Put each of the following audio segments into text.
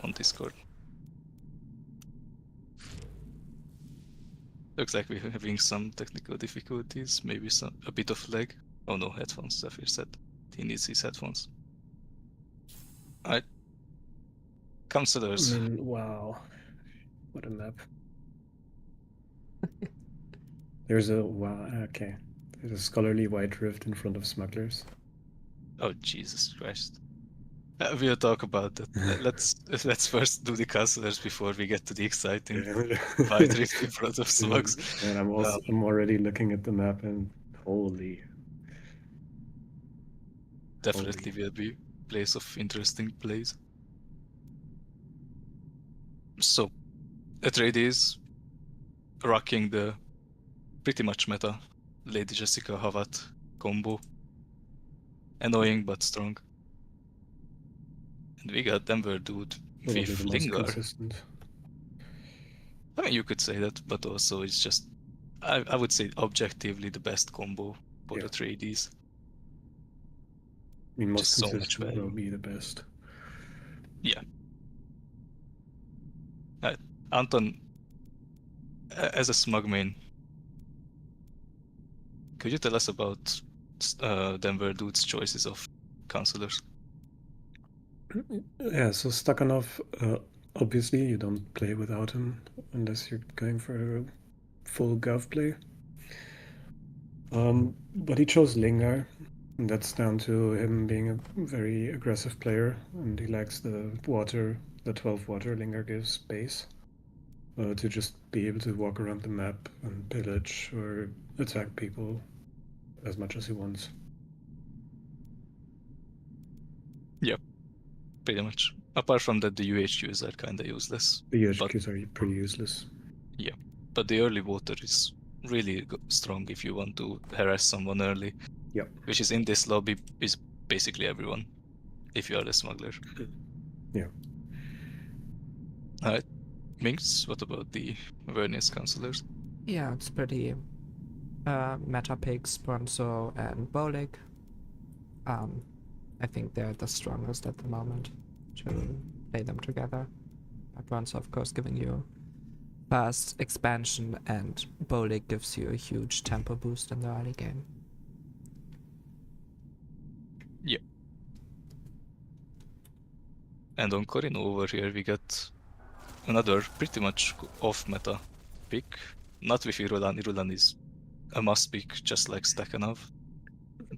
on Discord. Looks like we're having some technical difficulties, maybe a bit of lag. Oh no, headphones, Zephyr said he needs his headphones. Alright. Counselors. Wow. What a map. There's a, wow, okay. There's a scholarly white rift in front of smugglers. Oh, Jesus Christ. We'll talk about that. Let's first do the counselors before we get to the exciting white rift in front of slugs. And I'm already looking at the map and holy. Definitely will be place of interesting plays. So, Atreides rocking the pretty much meta Lady Jessica Havat combo. Annoying but strong. And we got Denver Dude with Linger. Consistent. I mean, you could say that, but also it's just, I would say objectively the best combo for the Atreides. I mean, most just consistent so will be the best. Yeah. Anton, as a smug main, could you tell us about Denver Dude's choices of counselors? Yeah, so Stakhanov, obviously you don't play without him unless you're going for a full Gov play. But he chose Lingar, and that's down to him being a very aggressive player, and he likes the 12 water Lingar gives space to just be able to walk around the map and pillage or attack people as much as he wants. Yep, pretty much. Apart from that, the UHQs are kind of useless. The UHQs are pretty useless. Yeah, but the early water is really strong if you want to harass someone early. Yep. Which is in this lobby is basically everyone, if you are a smuggler. Yeah. Alright. Minx, what about the Vernius counselors? Yeah, it's pretty meta picks, Bronzo and Bolig. I think they're the strongest at the moment to play them together. Bronzo, of course, giving you fast expansion, and Bolig gives you a huge tempo boost in the early game. Yeah. And on Corino over here, we get another pretty much off-meta pick. Not with Irulan. Irulan is a must pick, just like Stakhanov.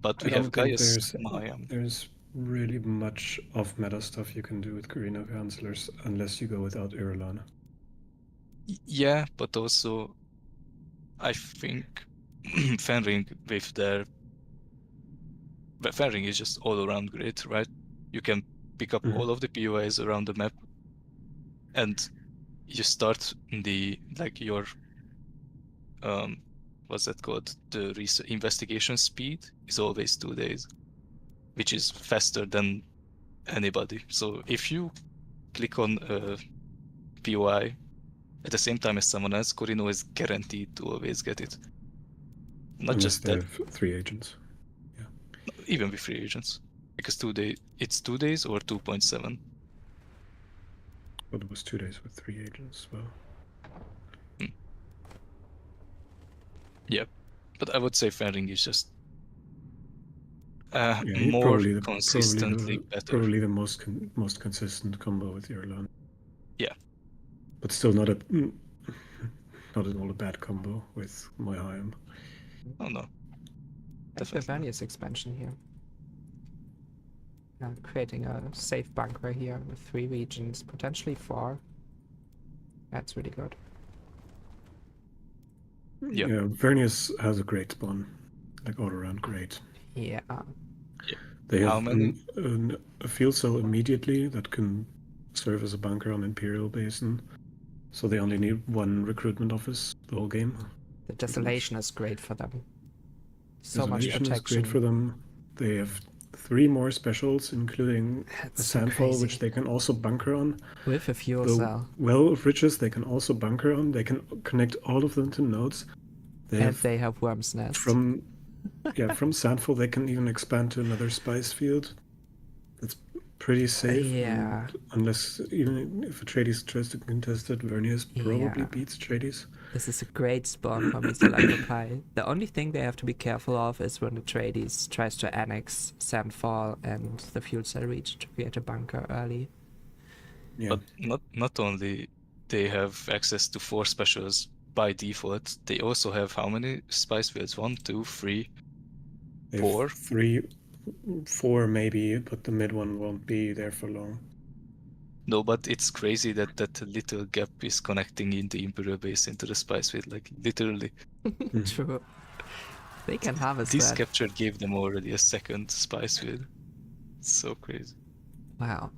But we have Gaius Mayam. There's really much off-meta stuff you can do with Corino counselors, unless you go without Irulan. Yeah, but also, I think Fenring with their... But Fenring is just all around great, right? You can pick up all of the POIs around the map, and you start the, like, your, what's that called? The investigation speed is always 2 days, which is faster than anybody. So if you click on a POI at the same time as someone else, Corino is guaranteed to always get it. Not unless just they that. have 3 agents. Yeah. Even with 3 agents. Because it's 2 days or 2.7. Well, it was 2 days with 3 agents as well. Yeah. But I would say Fenring is just more consistently better. Probably the most consistent combo with Irulan. Yeah. But still not at all a bad combo with Moyheim. Oh no. That's the Vernius expansion here. Creating a safe bunker here with 3 regions, potentially 4. That's really good. Yeah. Vernius has a great spawn. Like all around great. Yeah. They have a field cell immediately that can serve as a bunker on Imperial Basin. So they only need 1 recruitment office the whole game. The Desolation is great for them. So much protection. Desolation is great for them. They have 3 more specials, including a Sandfall, which they can also bunker on. With a fuel cell. Well of Riches, they can also bunker on. They can connect all of them to nodes. They have Worm's Nest. From Sandfall, they can even expand to another spice field. pretty safe. Yeah. And unless, even if Atreides tries to contest it, Vernius probably Yeah. beats Atreides. This is a great spawn for me to occupy. The only thing they have to be careful of is when the Atreides tries to annex Sandfall and the fuel cell region to create a bunker early. Yeah. But not only they have access to 4 specials by default, they also have how many spice fields? 1, 2, 3, They have 4? 4 maybe, but the mid one won't be there for long. No, but it's crazy that that little gap is connecting in the Imperial base into the spice field, like literally. True. They can harvest This that. capture gave them already a second spice field. It's so crazy. Wow.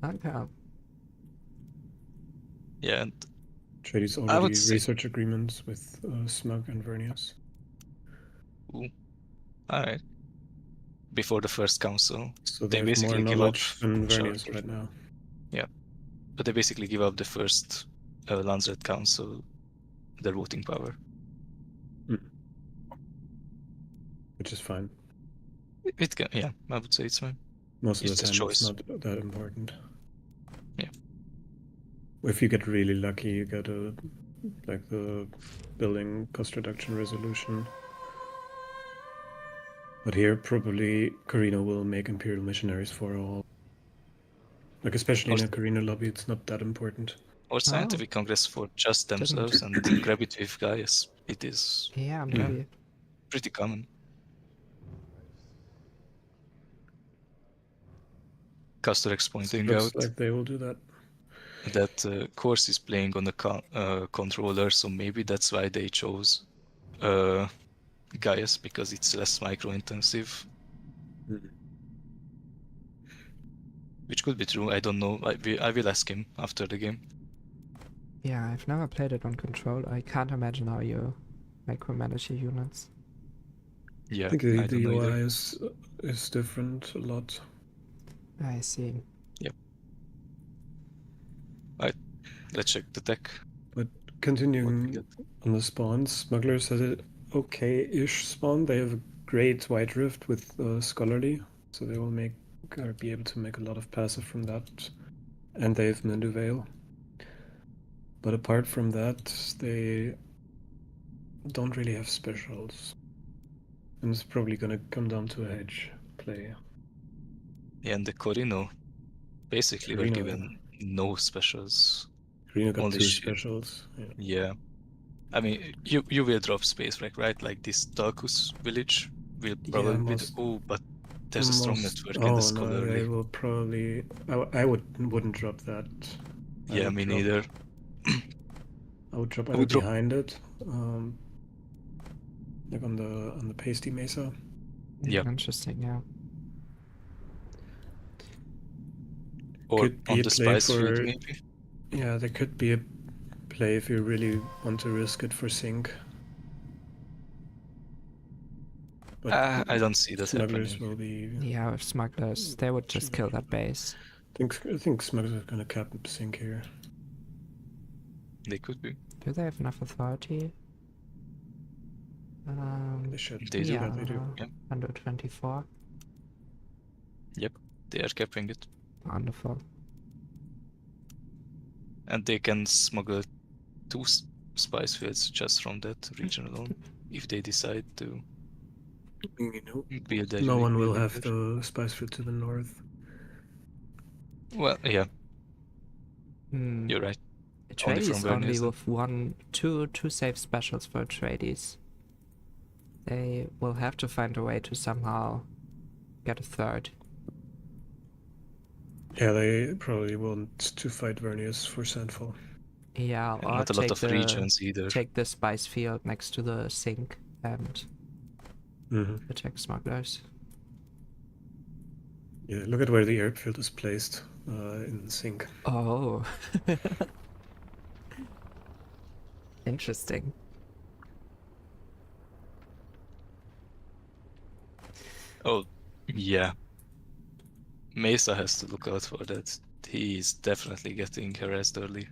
Okay. Yeah, and Atreides I would already say, research agreements with Smug and Vernius. ooh, alright. Before the first council, So they they have more basically give up knowledge than Vernius charge. right now. Yeah, but they basically give up the first Lansred council, their voting power. Which is fine. It can, yeah, I would say it's fine. Most of It's the a time it's choice. not that important. Yeah. If you get really lucky, you get like the building cost reduction resolution. But here, probably Carino will make Imperial missionaries for all. Like, especially in a Carino lobby, it's not that important. Or scientific congress for just themselves and grab it with guys. It is Yeah, maybe. pretty common. Castorex pointing Looks out like they will do that. that course is playing on the controller, so maybe that's why they chose Gaius, because it's less micro-intensive. Which could be true, I don't know. I will ask him after the game. Yeah, I've never played it on control. I can't imagine how you micromanage your units. Yeah, I think I the don't know UI either. is different a lot. I see. Yep. Alright, let's check the tech. But continuing on the spawns, Smugglers has an okay-ish spawn. They have a great White Rift with Scholarly, so they will make or be able to make a lot of passive from that. And they have Mindu Veil. But apart from that, they don't really have specials. And it's probably gonna come down to a hedge play. Yeah, and the Corino basically were Carino, given no specials. Carino got Only 2 shield. specials. Yeah. I mean, you will drop space, right? Like this Talkus village will probably be but there's a strong network in the Scholarly. They will probably. I wouldn't drop that. Yeah, me neither. I would drop either behind it, like on the pasty mesa. Yeah. Interesting. Yeah. Or could be on a the play spice for. field, maybe. Yeah, there could be a play if you really want to risk it for sync. But I don't see that Smugglers happening. will be. Yeah, with Smugglers, they would just kill that base. I think Smugglers are gonna cap sync here. They could be. Do they have enough authority? They should. They do. Yeah, They do. 124. Yep, they are capping it. Wonderful. And they can smuggle 2 spice fields just from that region alone, if they decide to build that. No one will have the spice field to the north. Well, yeah. You're right. Atreides only with two safe specials for Atreides. They will have to find a way to somehow get a third. Yeah, they probably want to fight Vernius for Sandfall. Yeah, or not a lot of regions either. Take the spice field next to the sink and attack smugglers. Yeah, look at where the airfield is placed in the sink. Oh. Interesting. Oh, yeah. Mesa has to look out for that. He's definitely getting harassed early.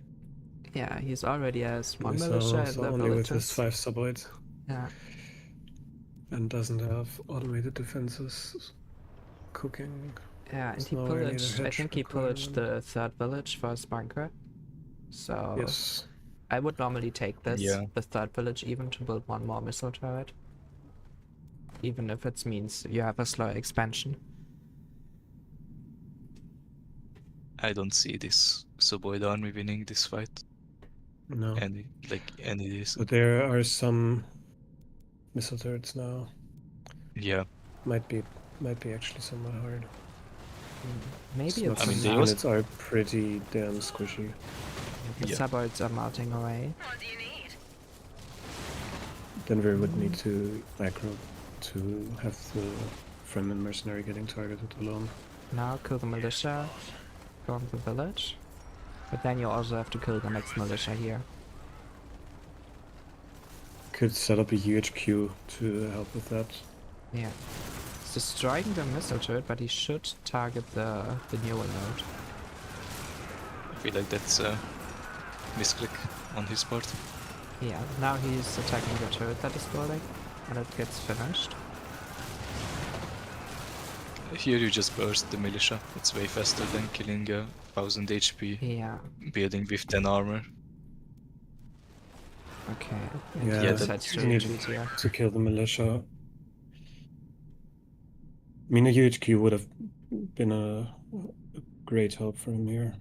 Yeah, he's already has 1 Mesa militia also in the only with villages. his 5 suboids. Yeah. And doesn't have automated defenses cooking. Yeah, and It's he nowhere near the pillaged. I hedge think he pillaged requirement. the third village for his bunker. So Yes. I would normally take this, Yeah. the third village, even to build one more missile turret. Even if it means you have a slower expansion. I don't see this Suboid army winning this fight. No. Any days. But there are some missile turrets now. Yeah. Might be actually somewhat hard. Maybe Smug it's I mean, they also- units are pretty damn squishy. the Yeah. suburbs are melting away. What do you need? Denver would need to macro to have the Fremen mercenary getting targeted alone. Now kill the militia from the village. But then you also have to kill the next militia here. Could set up a UHQ to help with that. Yeah. He's destroying the missile turret, but he should target the newer node. I feel like that's a misclick on his part. Yeah, now he's attacking the turret that is building, and it gets finished. Here you just burst the militia. It's way faster than killing a 1000 HP Yeah, building with 10 armor. okay. Yeah, Yeah, He that- decides you to need retreat here. to kill the militia. I mean, a UHQ would have been a great help for him here.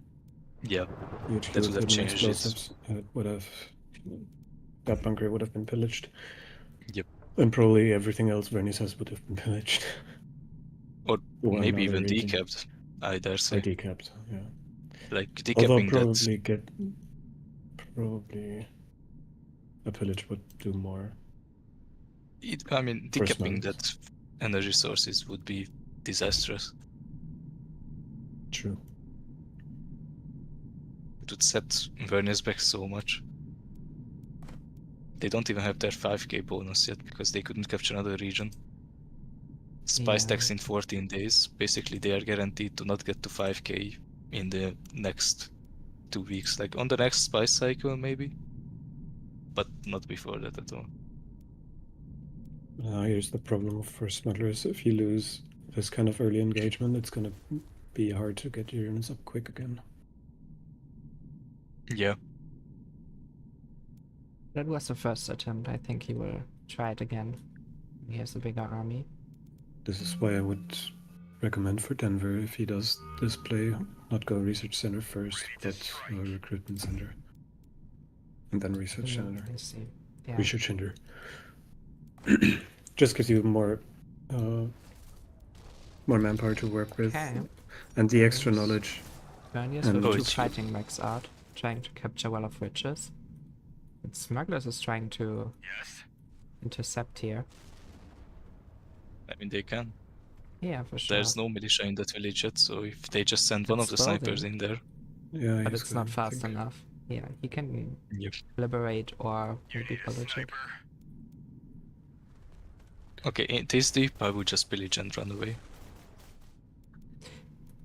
Yeah, UHQ that with would have wooden changed it. explosives. It would have. That bunker would have been pillaged. Yep. And probably everything else Vernice has would have been pillaged. Or One maybe other even region. decapped, I dare Or say. decapped, yeah. Like Although decapping that. probably a pillage would do more. I mean, For decapping smugglers. that energy sources would be disastrous. True. It would set Verniers back so much. They don't even have their 5k bonus yet because they couldn't capture another region. Spice Yeah. tax in 14 days. Basically, they are guaranteed to not get to 5k in the next 2 weeks. Like on the next spice cycle, maybe. But not before that at all. Here's the problem for smugglers. If you lose this kind of early engagement, it's gonna be hard to get your units up quick again. Yeah. That was the first attempt. I think he will try it again. He has a bigger army. This is why I would recommend for Denver, if he does this play, not go research center first, but recruitment center. And then research center. I see. Yeah. Research center. Just gives you more manpower to work with. Okay. And the extra Yes. knowledge. Verniers And- with Oh, 2 it's- fighting max out, trying to capture Well of Riches. And Smugglers is trying to intercept here. I mean, they can. Yeah, for sure. There's no militia in that village yet, so if they just send one of It's the snipers building. in there. Yeah, But he's it's not gonna fast think- enough. Yeah, he can Yep. liberate or maybe pillage it. Okay, in this deep, I would just pillage and run away.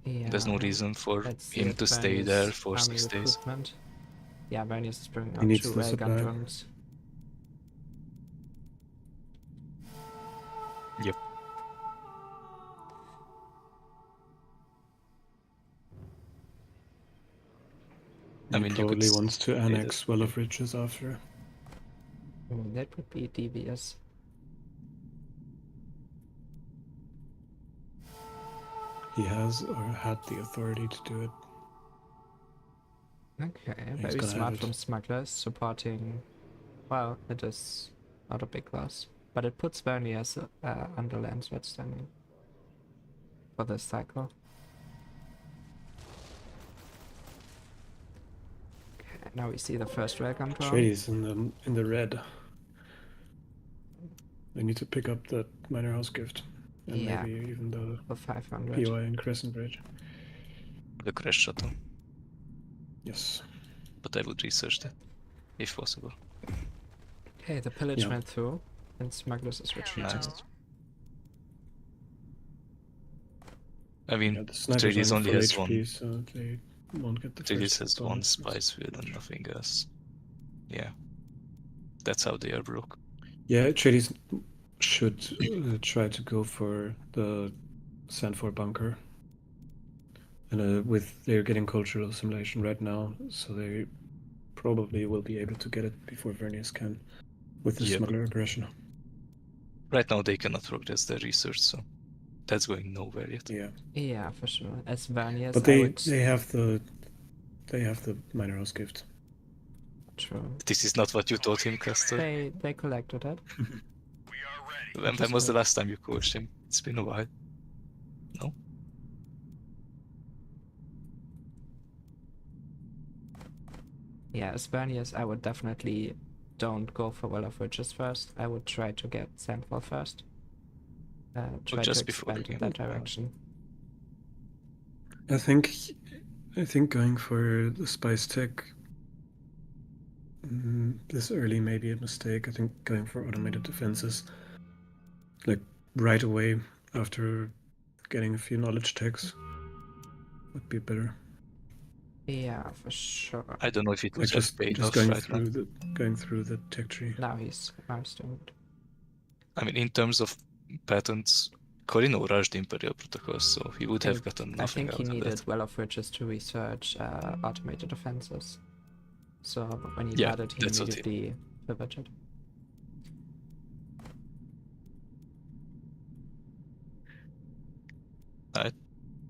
Yeah. There's no reason for Let's see him if to stay Verniers there for army 6 days. recruitment. Yeah, Verniers is bringing He out needs 2 the railgun supply. drones. Yep. I He mean, you could probably wants to that. annex Well of Riches after. That would be devious. He has or had the authority to do it. Okay, He's very gonna have smart it. from Smugglers, supporting... Well, it is not a big loss. But it puts Verniers under landward standing for this cycle. Okay, now we see the first railgun drone. Trady's in the red. I need to pick up that minor house gift. And Yeah. maybe even the For 500. POI and Crescent Bridge. The crash shuttle. Yes. But I would research that, if possible. Okay, the pillage Yeah. went through, and Smugglers is retreating. Nice. I mean, Yeah, the snipers Atreides are only full has HP, one. so they won't get the Atreides first has hit one bonus. spice field and nothing else. Yeah. That's how they are broke. Yeah, Atreides should try to go for the Sandford bunker. And they're getting cultural assimilation right now, so they probably will be able to get it before Vernius can with the Yeah, but smuggler aggression. right now they cannot progress their research, so that's going nowhere yet. Yeah, Yeah, for sure. As Vernius, but I would. they have the minor house gift. True. This is not what you taught him, Castor. They collected it. When was the last time you coached him? It's been a while. No? Yeah, as Vernius, I would definitely don't go for Well of Witches first. I would try to get Sandfall first. Try just to before the expand in game. that direction. I think going for the spice tech this early may be a mistake. I think going for automated defenses, like right away after getting a few knowledge checks, would be better. Yeah, for sure. I don't know if it would Like have paid just off going right now. through the tech tree. Now he's doing it. I mean, in terms of patents, Corino rushed Imperial Protocols, so he would have gotten I nothing think out he of needed that. Well of Witches to research automated defenses. So when he Yeah, got it, he that's what he- immediately pivoted.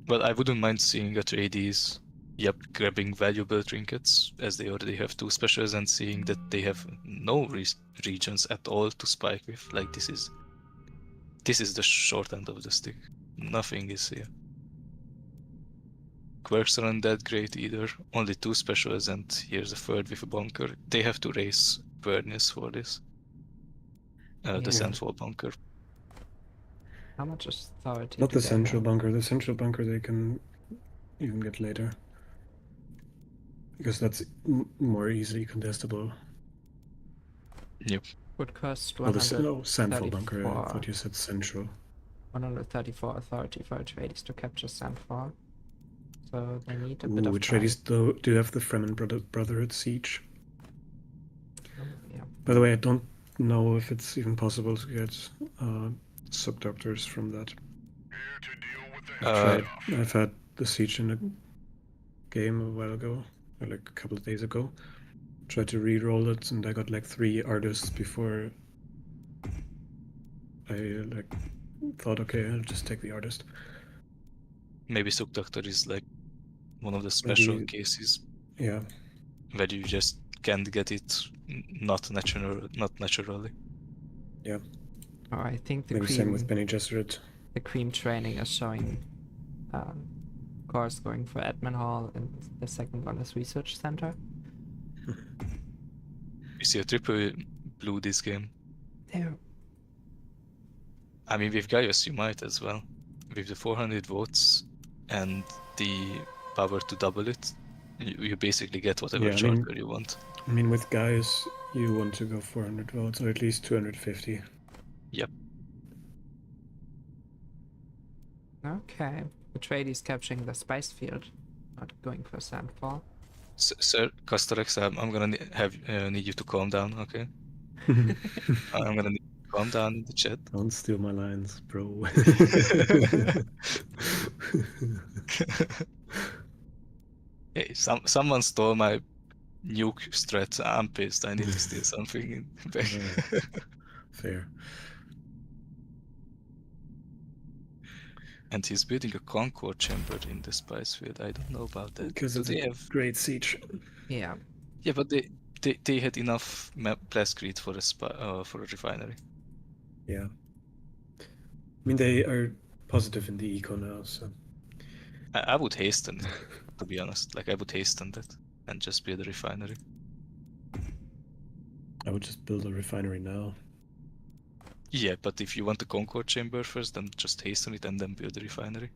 Well, I wouldn't mind seeing Atreides, grabbing valuable trinkets, as they already have two specials, and seeing that they have no regions at all to spike with. Like, this is the short end of the stick. Nothing is here. Quirks aren't that great either. Only two specials, and here's a third with a bunker. They have to raise Vernius for this. The Yeah. Sandfall bunker. How much authority Not do the they central have? bunker. The central bunker they can even get later, because that's more easily contestable. Yep. Would cost No, Sandfall bunker. I 134. thought you said central. 134 authority for Atreides to capture Sandfall. So they need a Ooh, bit of time. Atreides do have the Fremen Brotherhood siege. Oh, yeah. By the way, I don't know if it's even possible to get subdoctors from that. I've had the siege in a game a while ago, or like a couple of days ago. Tried to re-roll it, and I got like 3 artists before I thought, okay, I'll just take the artist. Maybe Subdoctor is like one of the special cases. Yeah. Where you just can't get it not naturally. Yeah. Oh, I think the Maybe cream. same with Bene Gesserit. The cream training is showing course going for admin hall, and the second one is research center. You see a triple blue this game. There. I mean, with Gaius you might as well. With the 400 votes and the power to double it, you basically get whatever charter you want. I mean, with Gaius, you want to go 400 votes, or at least 250. Yep. Okay. Atreides capturing the spice field, not going for Sandfall. Sir, Castorex, I'm gonna need you to calm down, okay? I'm gonna need you to calm down in the chat. Don't steal my lines, bro. Hey, someone stole my nuke strat. I'm pissed. I need to steal something back. Fair. And he's building a Concord chamber in the spice field. I don't know about that. Because it's a great siege. Yeah. Yeah, but they had enough Blastcrete for a refinery. Yeah. I mean, they are positive in the eco now, so. I would hasten it, to be honest. Like, I would hasten that and just build a refinery. I would just build a refinery now. Yeah, but if you want the Concord chamber first, then just hasten it and then build a refinery.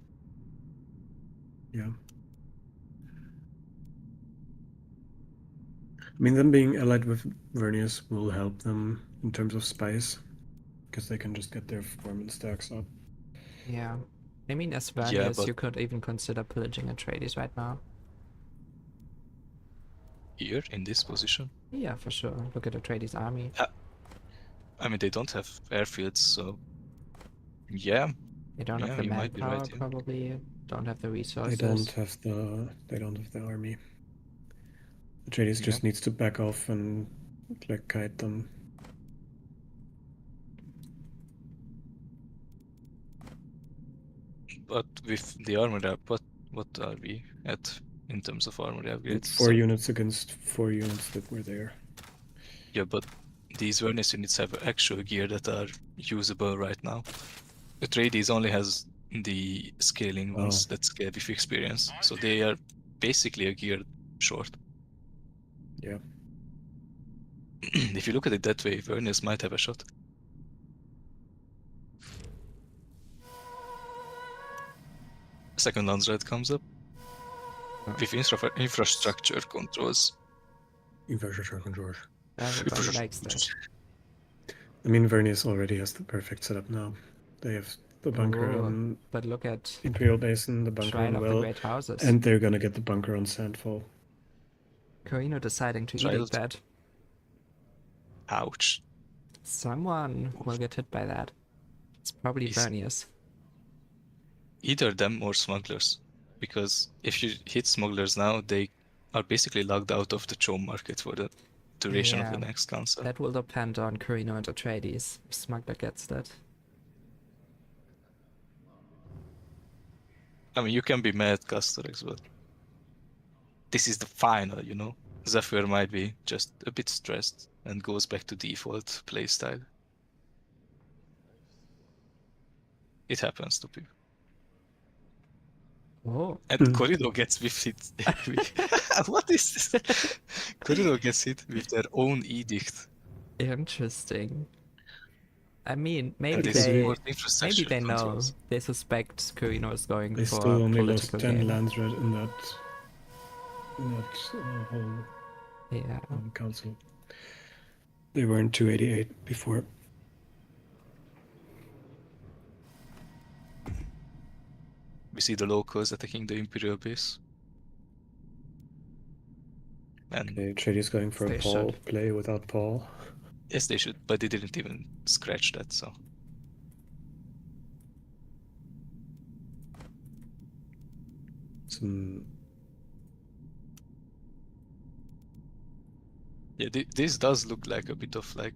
Yeah. I mean, them being allied with Vernius will help them in terms of spice, because they can just get their foreman stacks up. Yeah. I mean, as Vernius, you could even consider pillaging Atreides right now. Here, in this position? Yeah, for sure. Look at Atreides' army. I mean, they don't have airfields, so yeah. They don't have the you might be manpower, right, yeah. probably. don't have the They resources. don't have the army. Atreides Yeah. just needs to back off and like kite them. But with the armor up, what are we at in terms of armor upgrades? 4 units against 4 units that were there. Yeah, but these Vernis units have actual gear that are usable right now. Atreides only has the scaling ones that scale with experience, so they are basically a gear short. Yeah. If you look at it that way, Vernis might have a shot. Second Landsred comes up with infrastructure controls. Infrastructure controls. Everybody likes that. I mean, Vernius already has the perfect setup now. They have the bunker on But look at Imperial Basin, the bunker Shrine on of the Well, Great Houses. and they're gonna get the bunker on Sandfall. Carino deciding to Child. edict that. Ouch. Someone will get hit by that. It's probably Vernius. Either them or smugglers. Because if you hit smugglers now, they are basically locked out of the Chome market for the duration of the next council. That will depend on Carino and Atreides. If Smuggler gets that. I mean, you can be mad, Castorex, but this is the final, you know? Zephyr might be just a bit stressed and goes back to default playstyle. It happens to people. Oh. And Corridor gets with it. What is this? Corridor gets hit with their own edict. Interesting. I mean, maybe they they know. They suspect Carino is going They for still a only lost political 10 game. Landsred in that whole council. They were in 288 before. We see the locals attacking the Imperial base. And okay, Atreides going for a Paul play without Paul. Yes, they should, but they didn't even scratch that, so. Yeah, this does look like a bit of like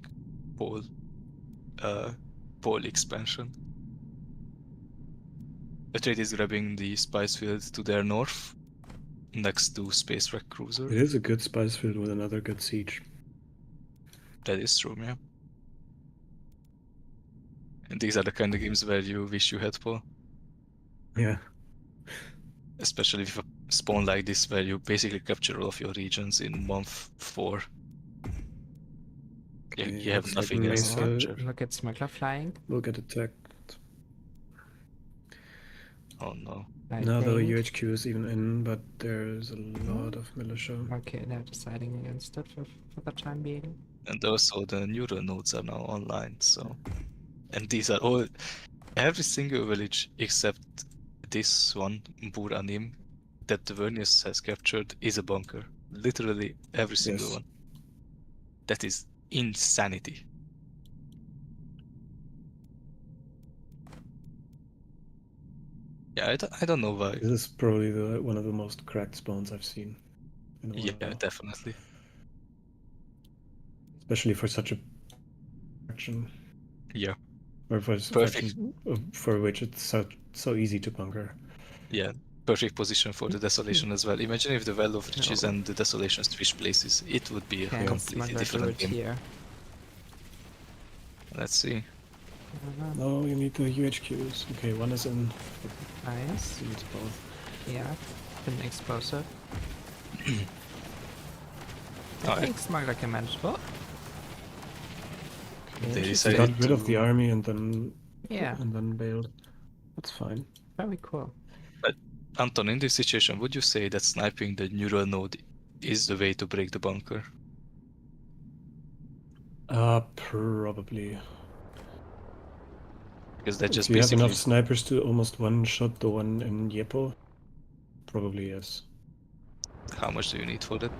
Paul expansion. Atreides grabbing the spice field to their north, next to Space Wreck Cruiser. It is a good spice field with another good siege. That is true, yeah. And these are the kind of games where you wish you had Paul. Yeah. Especially with a spawn like this where you basically capture all of your regions in month 4. Okay, you have nothing else to capture. Look at Smuggler flying. We'll get attacked. Oh no. Now the UHQ is even in, but there's a lot of militia. Okay, they're deciding against it for the time being. And also the neural nodes are now online, so... And these are all... Every single village except this one, Bur Anim, that the Vernius has captured is a bunker. Literally every single one. That is insanity. Yeah, I don't know why. This is probably one of the most cracked spawns I've seen. Yeah, definitely. Especially for such a action. Yeah. Or for perfect for which it's so easy to bunker. Yeah, perfect position for the Desolation as well. Imagine if the Well of Riches and the Desolation switch places. It would be a completely different game. Here. Let's see. No, you need the UHQs. Okay, one is in. Nice. Needs both. Yeah, didn't expose it. I think Smuggler can manage both. They got rid of the army and then bailed. That's fine. Very cool. But Anton, in this situation, would you say that sniping the neural node is the way to break the bunker? Probably. Because that just if you basically... have enough snipers to almost one-shot the one in Yepo? Probably yes. How much do you need for that?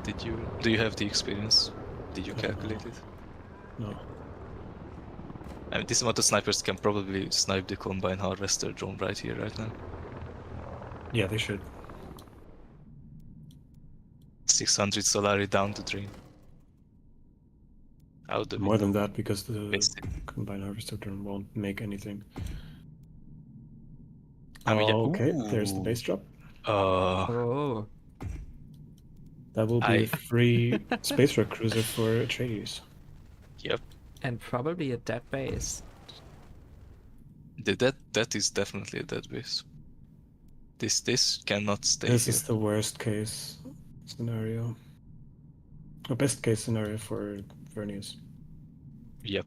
Do you have the experience? Did you calculate it? No. I mean, this amount of snipers can probably snipe the Combine Harvester drone right here, right now. Yeah, they should. 600 Solari down the drain. Out the More window. than that, because the Wasted. Combine Harvester turn won't make anything. I mean, yeah. Okay, there's the Ooh. base drop. Oh, That will be a free Space Rock Cruiser for Atreides. Yep. and probably a dead base. That is definitely a dead base. This cannot stay This here. is the worst case scenario. Or best case scenario for Vernius. Yep.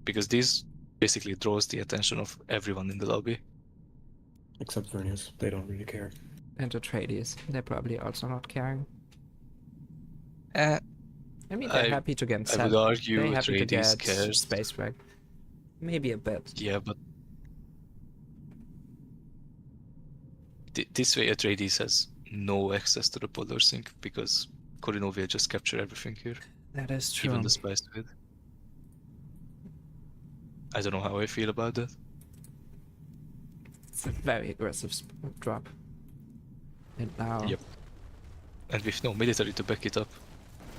Because this basically draws the attention of everyone in the lobby. Except Vernius. They don't really care. And Atreides, they're probably also not caring. Eh, I mean, they're happy to get I would argue they're happy to Atreides get cares. space wreck. Maybe a bit. Yeah, but this way Atreides has no access to the polar sink because Corino will just capture everything here, That is true. even the spice with. I don't know how I feel about that. It's a very aggressive drop. And now, Yep. And with no military to back it up.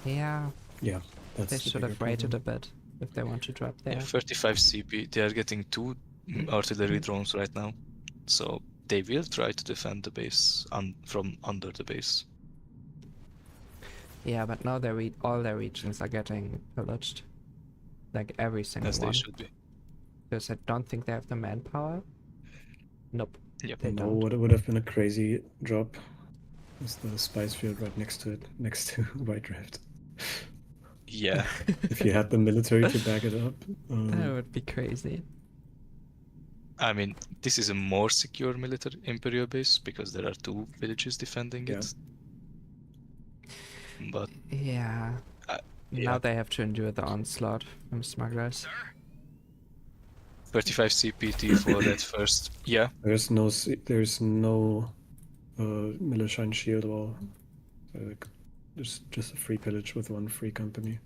yeah, Yeah, that's they the should bigger have waited problem. a bit if they want to drop there. Yeah, 35 CP. They are getting 2 artillery drones right now, so they will try to defend the base from under the base. Yeah, but now all their regions are getting pillaged. Like every single As one. they should be. Because I don't think they have the manpower. Nope. Yep. They No, don't. what would have been a crazy drop is the spice field right next to it, next to White Drift. Yeah. If you had the military to back it up. That would be crazy. I mean, this is a more secure military Imperial base because there are 2 villages defending Yeah. it. But Yeah. yeah. Now they have to endure the onslaught from smugglers. 35 CPT for that first. Yeah. There's no militia and shield wall. There's just a free pillage with 1 free company.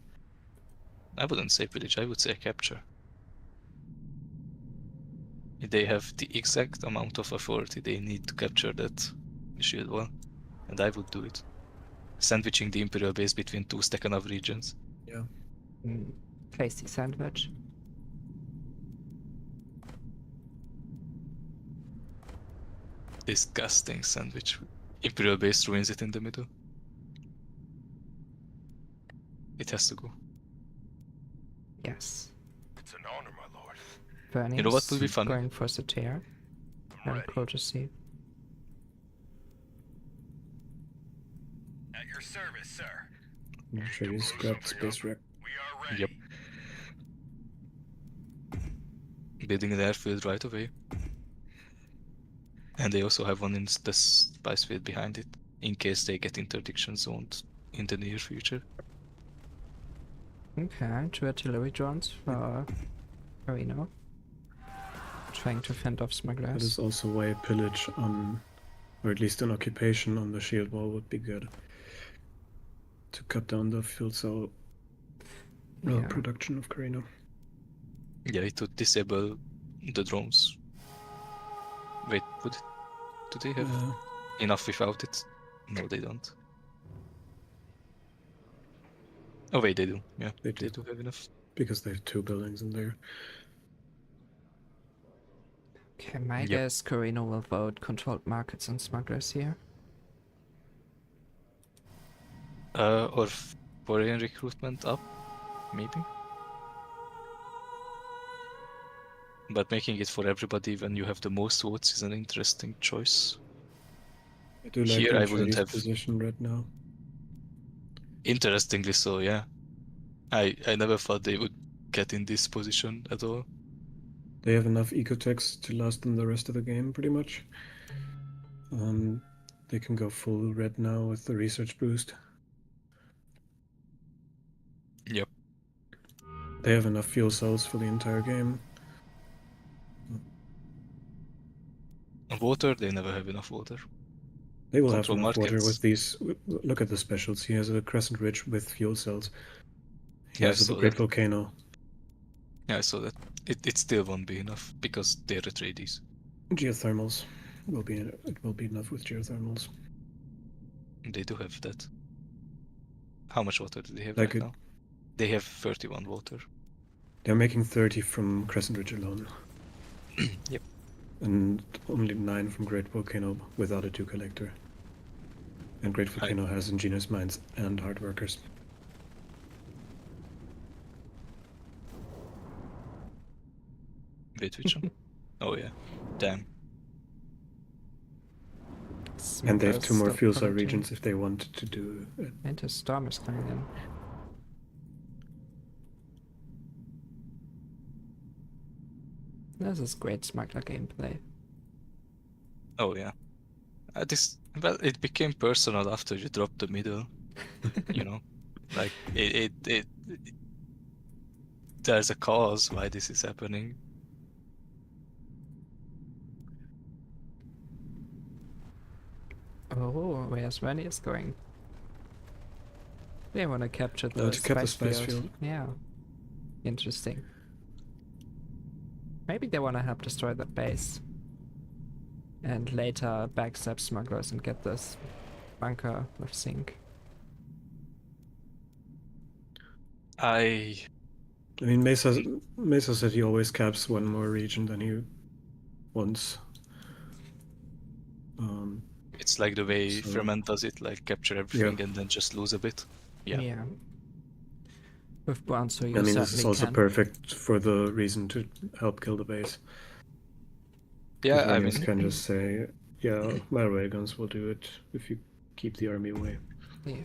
I wouldn't say pillage, I would say capture. They have the exact amount of authority they need to capture that shield wall, and I would do it. Sandwiching the Imperial base between 2 Stakhanov regions. Yeah. Tasty sandwich. Disgusting sandwich. Imperial base ruins it in the middle. It has to go. Yes. It's an honor, my lord. Bernie You know what will be funny? going for Satyr. I'm Very ready. cool to see. At your service, sir. Atreides grabbed space wreck. We are ready. Yep. Building an airfield right away. And they also have one in the spice field behind it, in case they get interdiction zoned in the near future. Okay, 2 artillery drones for Carino. Trying to fend off That smugglers. is also why pillage on, or at least an occupation on the shield wall would be good. To cut down the fuel cell Yeah. production of Carino. Yeah, it would disable the drones. Wait, do they have enough without it? No, they don't. Oh wait, they do. Yeah, They they do. do have enough. Because they have 2 buildings in there. Okay, my Yep. guess Carino will vote controlled markets and smugglers here. Or foreign recruitment up, maybe. But making it for everybody when you have the most votes is an interesting choice. I do like Here the I wouldn't Atreides have- position right now. Interestingly so, yeah. I never thought they would get in this position at all. They have enough ecotechs to last them the rest of the game, pretty much. They can go full red now with the research boost. Yep. They have enough fuel cells for the entire game. Water, they never have enough water. They will have Control enough water markets. with these. Look at the specials. He has a crescent ridge with fuel cells. He Yeah, I has a saw great that. volcano. Yeah, I saw that. It still won't be enough because they're Atreides. Geothermals. will be enough with geothermals. They do have that. How much water do they have Like right now? They have 31 water. They're making 30 from Crescent Ridge alone, Yep. and only 9 from Great Volcano without a 2 collector. And Great Volcano has ingenious mines and hard workers. Wait, which one? Oh yeah. Damn. And they have Smugglers 2 more still fuel cell promoting. regions if they wanted to do it. And a storm is coming in. This is great smuggler gameplay. Oh yeah. Well, it became personal after you dropped the middle. You know, like it. There's a cause why this is happening. Oh, where's Vernius going? They want to capture the To cap the spice spice field. Yeah. Interesting. Maybe they want to help destroy the base. And later backstab smugglers and get this bunker with zinc. I mean, Mesa said he always caps 1 more region than he wants. It's like the way So- Ferment does it, like capture everything and then just lose a bit. Yeah. With Bronzo, you I mean, this is certainly also can. perfect for the reason to help kill the base. Yeah, I Vernius mean, can just say, yeah, my railguns will do it if you keep the army away. Yeah.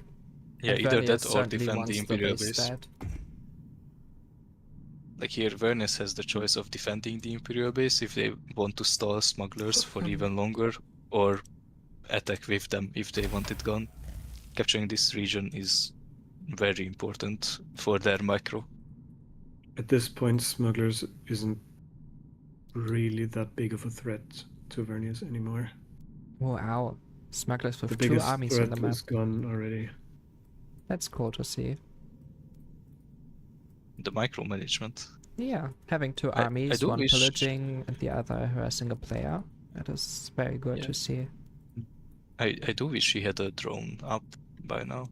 yeah, And either Vernius that or certainly defend wants the Imperial base. dead. Like here, Vernius has the choice of defending the Imperial base if they want to stall smugglers for even longer, or attack with them if they want it gone. Capturing this region is very important for their micro. At this point, smugglers isn't really that big of a threat to Vernius anymore. Wow. Smugglers The with 2 biggest armies on threat the map. is gone already. That's cool to see. The micromanagement. Yeah, having 2 I armies, do one wish- pillaging and the other harassing a player. That is very good Yeah. to see. I do wish he had a drone up by now.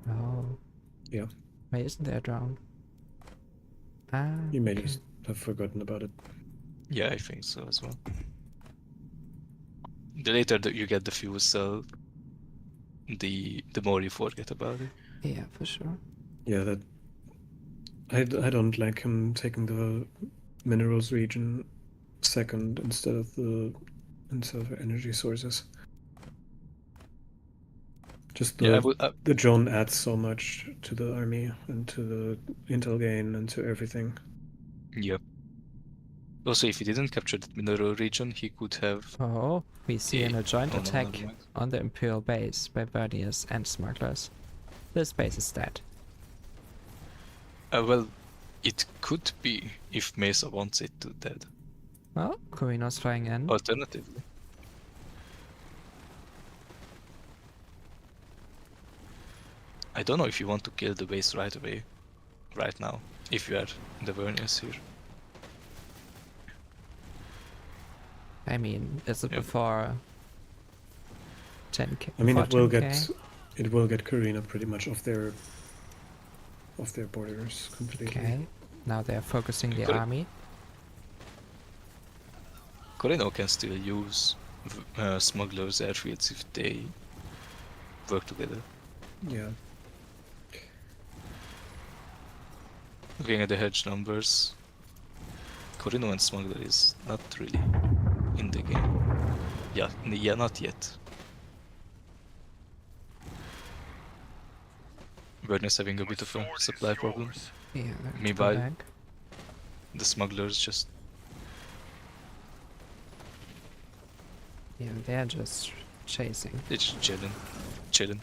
Oh. Yeah. Why isn't there a drone? Ah, You may okay. just have forgotten about it. Yeah, I think so as well. The later that you get the fuel cell, the more you forget about it. Yeah, for sure. Yeah, that. I don't like him taking the minerals region second instead of energy sources. Just Yeah, I would. the drone adds so much to the army and to the intel gain and to everything. Yep. Also, if he didn't capture that mineral region, he could have. Oh, we see a joint Oh, no, attack never mind. on the Imperial base by Vernius and smugglers. This base is dead. Well, it could be if Mesa wants it to dead. Well, Corino's flying in. Alternatively. I don't know if you want to kill the base right away, right now, if you are the Vernius here. I mean, is it Yep. before 10k? I mean, before it will 10K? get Karina pretty much off their borders completely. Okay, now they're focusing the Correct. army. Corino can still use smugglers' airfields if they work together. Yeah. Looking at the hedge numbers, Corino and Smuggler is not really in the game. Yeah, not yet. Vernius having a bit of a supply problem. Yeah, they have to go Meanwhile, back. the smugglers just Yeah, they're just chasing. they're just chilling.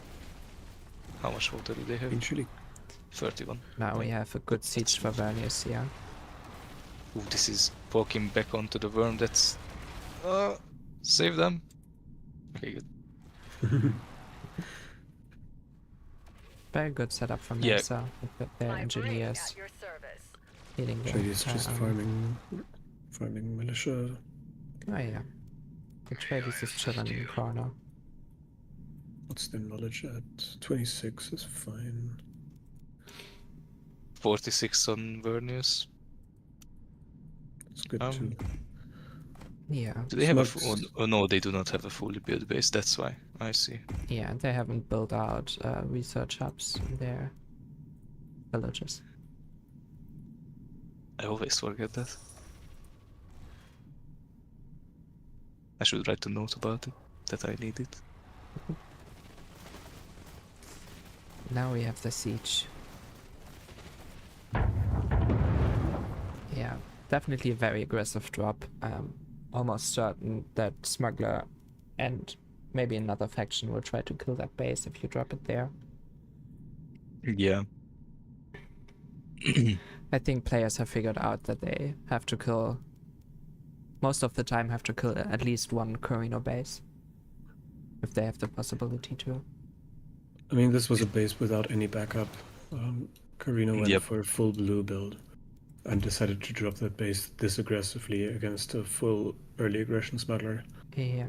How much water do they have? Eventually. 31. Now we have a good siege for Vernius here. Ooh, this is poking back onto the worm. That's save them. Okay, good. Very good setup from Yeah. Mesa with their engineers leading the Shady's just army. farming militia. Oh yeah. The Atreides is chilling in the corner. What's their knowledge at? 26 is fine. 46 on Vernius. It's good Um, too. Yeah. Do they have a Smugs- oh no, they do not have a fully built base. That's why. I see. Yeah, they haven't built out research hubs in their villages. I always forget that. I should write a note about it, that I need it. Now we have the siege. Yeah, definitely a very aggressive drop. Almost certain that Smuggler and maybe another faction will try to kill that base if you drop it there. Yeah. I think players have figured out that they have to kill, most of the time have to kill at least one Carino base. If they have the possibility to. I mean, this was a base without any backup. Carino went Yep. for a full blue build and decided to drop that base this aggressively against a full early aggression smuggler. Yeah.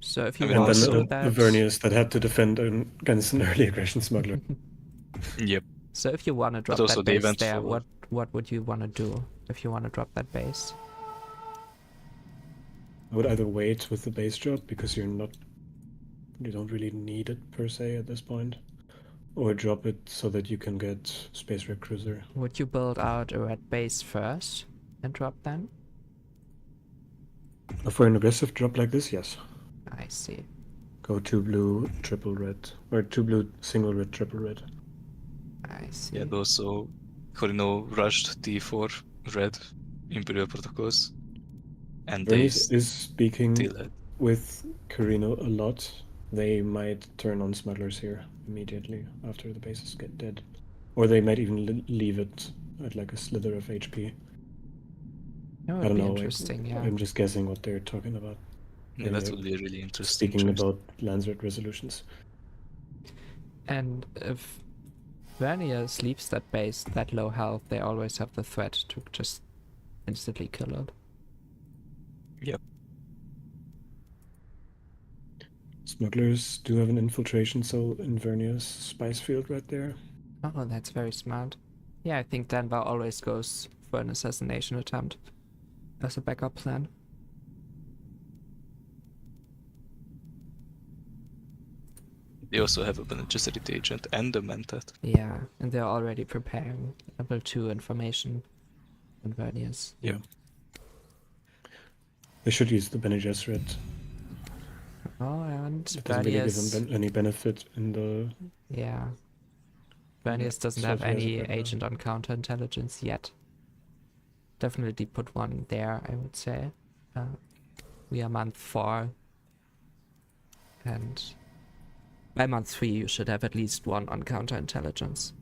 So if you I mean, And want then to also- do that, the Vernius that had to defend against an early aggression smuggler. Yep. so if you want to drop also that they base went there, for- what would you want to do if you want to drop that base? I would either wait with the base drop because you don't really need it per se at this point, or drop it so that you can get Space Wreck Cruiser. Would you build out a red base first and drop then? For an aggressive drop like this, yes. I see. Go 2 blue, triple red, or 2 blue, single red, triple red. I see. Yeah, and also Corino rushed D4 red Imperial Protocols. And they Vernius is speaking still had. with Carino a lot. They might turn on smugglers here immediately after the bases get dead. Or they might even leave it at like a slither of HP. That I would don't be know. interesting, yeah. I'm just guessing what they're talking about. Yeah, that Yeah. would be a really interesting Speaking choice. about Landsred resolutions. And if Vernius leaves that base that low health, they always have the threat to just instantly kill it. Yep. Smugglers do have an infiltration cell in Vernius spice field right there. Oh, that's very smart. Yeah, I think Denver always goes for an assassination attempt as a backup plan. They also have a Bene Gesserit agent and a Mentat. Yeah, and they're already preparing level 2 information on Vernius. Yeah. They should use the Bene Gesserit. Oh, and It doesn't really give Vernius... them any benefit in the... Yeah. Vernius doesn't so have he has any it right now. agent on counterintelligence yet. Definitely put one there, I would say. We are month 4. And by month 3 you should have at least one on counterintelligence.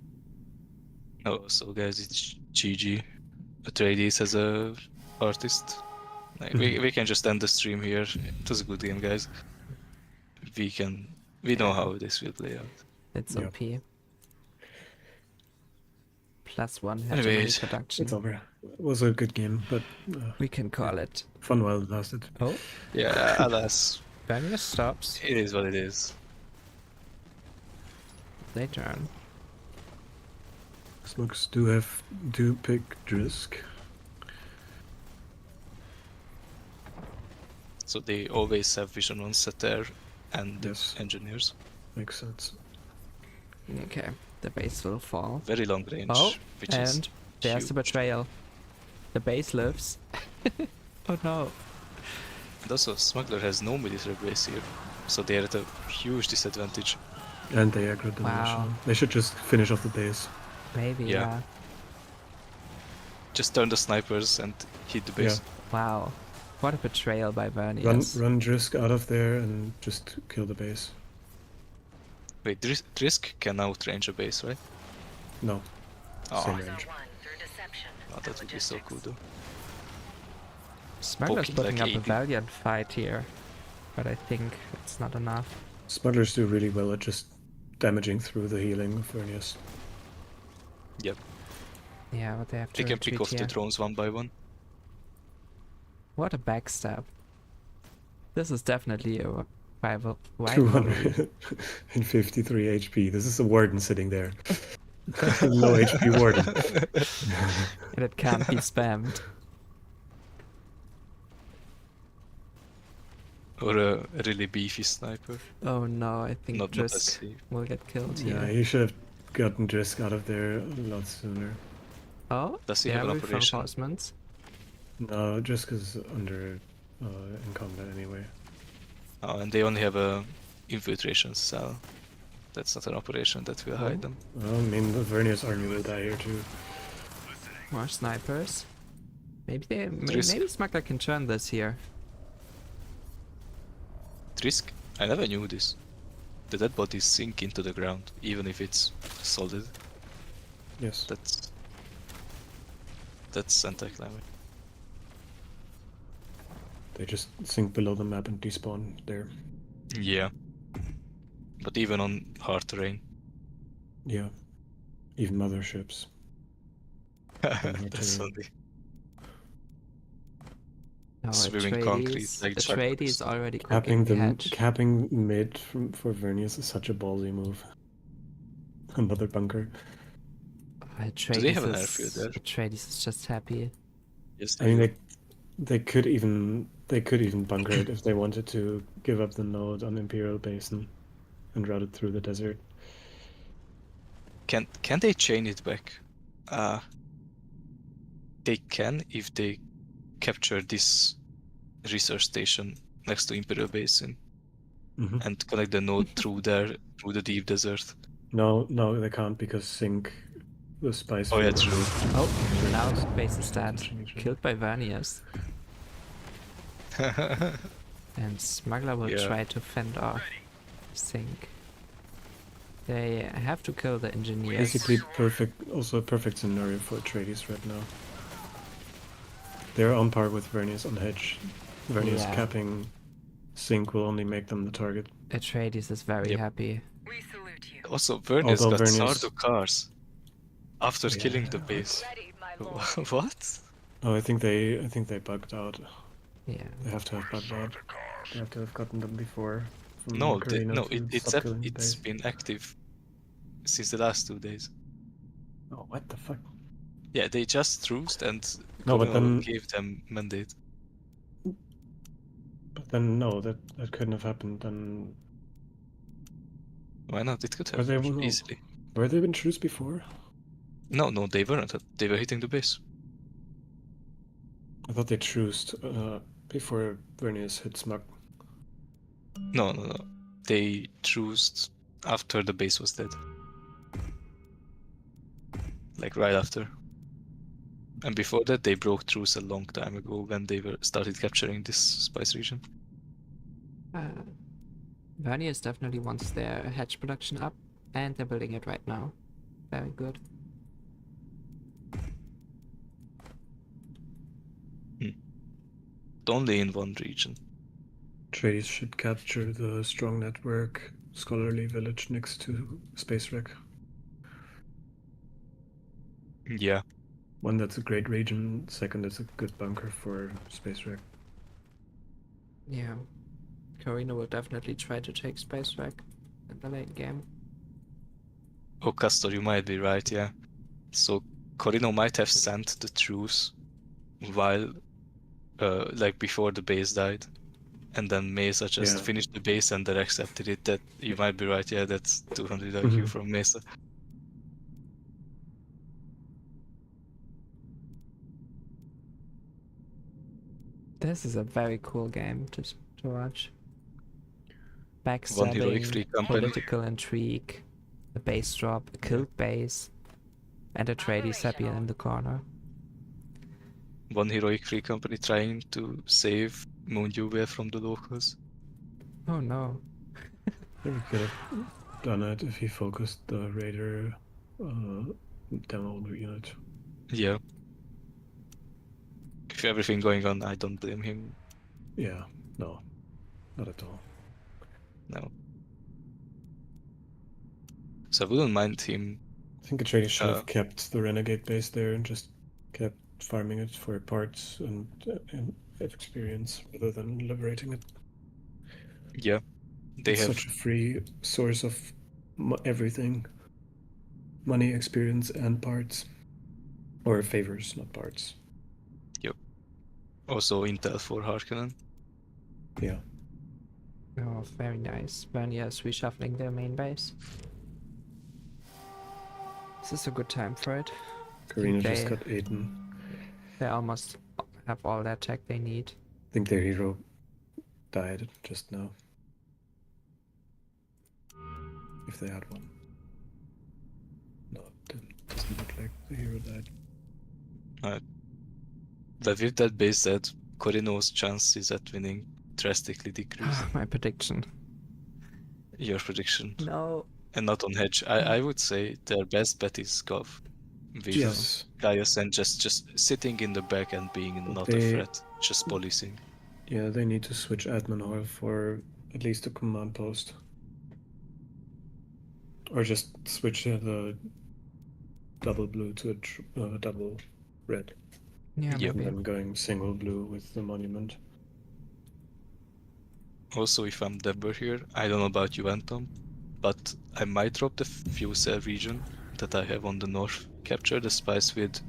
Oh, so guys, it's GG. Atreides as a artist. Like, we can just end the stream here. It was a good game, guys. We know how this will play out. It's Yeah. OP. +1 hegemony Anyways, production. It's over. It was a good game, but We can call it. fun while it lasted. Oh, Yeah, alas, Vernius stops. it is what it is. They turn. Smokes do pick Drisk. So they always have vision on Sater and the Yes. engineers. Makes sense. Okay, the base will fall. Very long range, Oh, which is and there's the huge. betrayal. The base lives. Oh no. And also, Smuggler has no military base here, so they're at a huge disadvantage. And they aggroed the Wow. national. They should just finish off the base. Maybe, Yeah. yeah. Just turn the snipers and hit the base. Wow. What a betrayal by Run Vernius. Drisk out of there and just kill the base. Wait, Drisk can outrange a base, right? No, Oh, same range. oh, that would be so cool though. Smuggler's poking putting like up a 80. valiant fight here. But I think it's not enough. Smugglers do really well at just damaging through the healing of Vernius. Yep, Yeah, but they have to they can pick retreat off here. the drones one by one. What a backstab. This is definitely a rivalry. 253 HP. This is a warden sitting there. Low HP warden. And it can't be spammed. Or a really beefy sniper. Oh no, I think Not as Drisk safe. will get killed Yeah, here. he should have gotten Drisk out of there a lot sooner. Oh, Does he yeah, have an with operation? reinforcements. No, Drisk is under in combat anyway. Oh, and they only have a infiltration cell. That's not an operation that will hide them. Well, I mean, the Vernius army will die here too. More snipers. Maybe Drisk. maybe Smuggler can turn this here. Trisk? I never knew this. The dead bodies sink into the ground, even if it's solid. Yes. That's anticlimactic. They just sink below the map and despawn there. Yeah. But even on hard terrain. Yeah. Even motherships. hard That's terrain. funny. No, Swimming concrete Atreides, like Atreides jackals. already Capping cooking the the hedge. capping mid for Vernius is such a ballsy move. Another bunker. Atreides they have an is- airfield there? Atreides is just happy. Yes, I mean, they could even bunker it if they wanted to give up the node on Imperial Basin and route it through the desert. Can they chain it back? They can if they capture this research station next to Imperial Basin Mhm. and connect the node through there, through the deep desert. No, they can't because Sync, the spice. Oh yeah, field- true. Oh, now base is dead. Killed by Vernius. And Smuggler will Yeah. try to fend off Sync. They have to kill the engineers. Basically perfect, also a perfect scenario for Atreides right now. They're on par with Vernius on hedge. Vernius Yeah. capping Sync will only make them the target. Atreides is very Yep. happy. We salute you. Also, Vernius Although got Vernius- Sardaukars after killing the Yeah. base. Ready, my lord. What? Oh, I think they bugged out. Yeah. They have to have bugged out. They have to have gotten them before. From No, Carino to it's stop killing the it's base. been active since the last 2 days. Oh, what the fuck? Yeah, they just truced and No, but Colonel then- gave them mandate. But then no, that couldn't have happened. Then Why not? It could But have they will- easily. were they been truce before? No, they weren't. They were hitting the base. I thought they truced before Vernius hit Smug. No. They truced after the base was dead. Like right after. And before that, they broke truce a long time ago when they started capturing this spice region. Vernius definitely wants their hedge production up, and they're building it right now. Very good. Only in one region. Atreides should capture the strong network scholarly village next to Space Wreck. Yeah. One, that's a great region. Second, it's a good bunker for Space Wreck. Yeah. Carino will definitely try to take Space Wreck in the late game. Oh, Castor, you might be right, yeah. So Corino might have sent the truce while, like before the base died. And then Mesa just Yeah. finished the base and then accepted it. That you might be right, yeah, that's 200 IQ Mhm. from Mesa. This is a very cool game to watch. One heroic Backstabbing, free company. political intrigue, a base drop, a killed base, and a Atreides happy in the corner. One heroic free company trying to save Moon Yuwe from the locals. Oh no. I think he could have done it if he focused the Raider demo unit. Yeah. With everything going on, I don't blame him. Yeah, no, not at all. No. So I wouldn't mind him. I think Atreides should Uh, have kept the Renegade base there and just kept farming it for parts and experience rather than liberating it. Yeah, they It's have. such a free source of everything. Money, experience, and parts. Or favors, not parts. Also intel for Harkonnen. Yeah. Oh, very nice. Vernier is reshuffling their main base. This is a good time for it. Karina just they- got Aiden. They almost have all that tech they need. I think their hero died just now. If they had one. No, it doesn't look like the hero died. But with that base set, Corino's chances at winning drastically decrease. My prediction. Your prediction. No. And not on hedge. I would say their best bet is Gov. With Yes. Gaius and just sitting in the back and being But not a threat, just policing. Yeah, they need to switch admin oil for at least a command post. Or just switch the double blue to a double red. Yeah, Yep. And maybe. then going single blue with the monument. Also, if I'm Denver here, I don't know about you, Anton, but I might drop the fuel cell region that I have on the north, capture the spice field,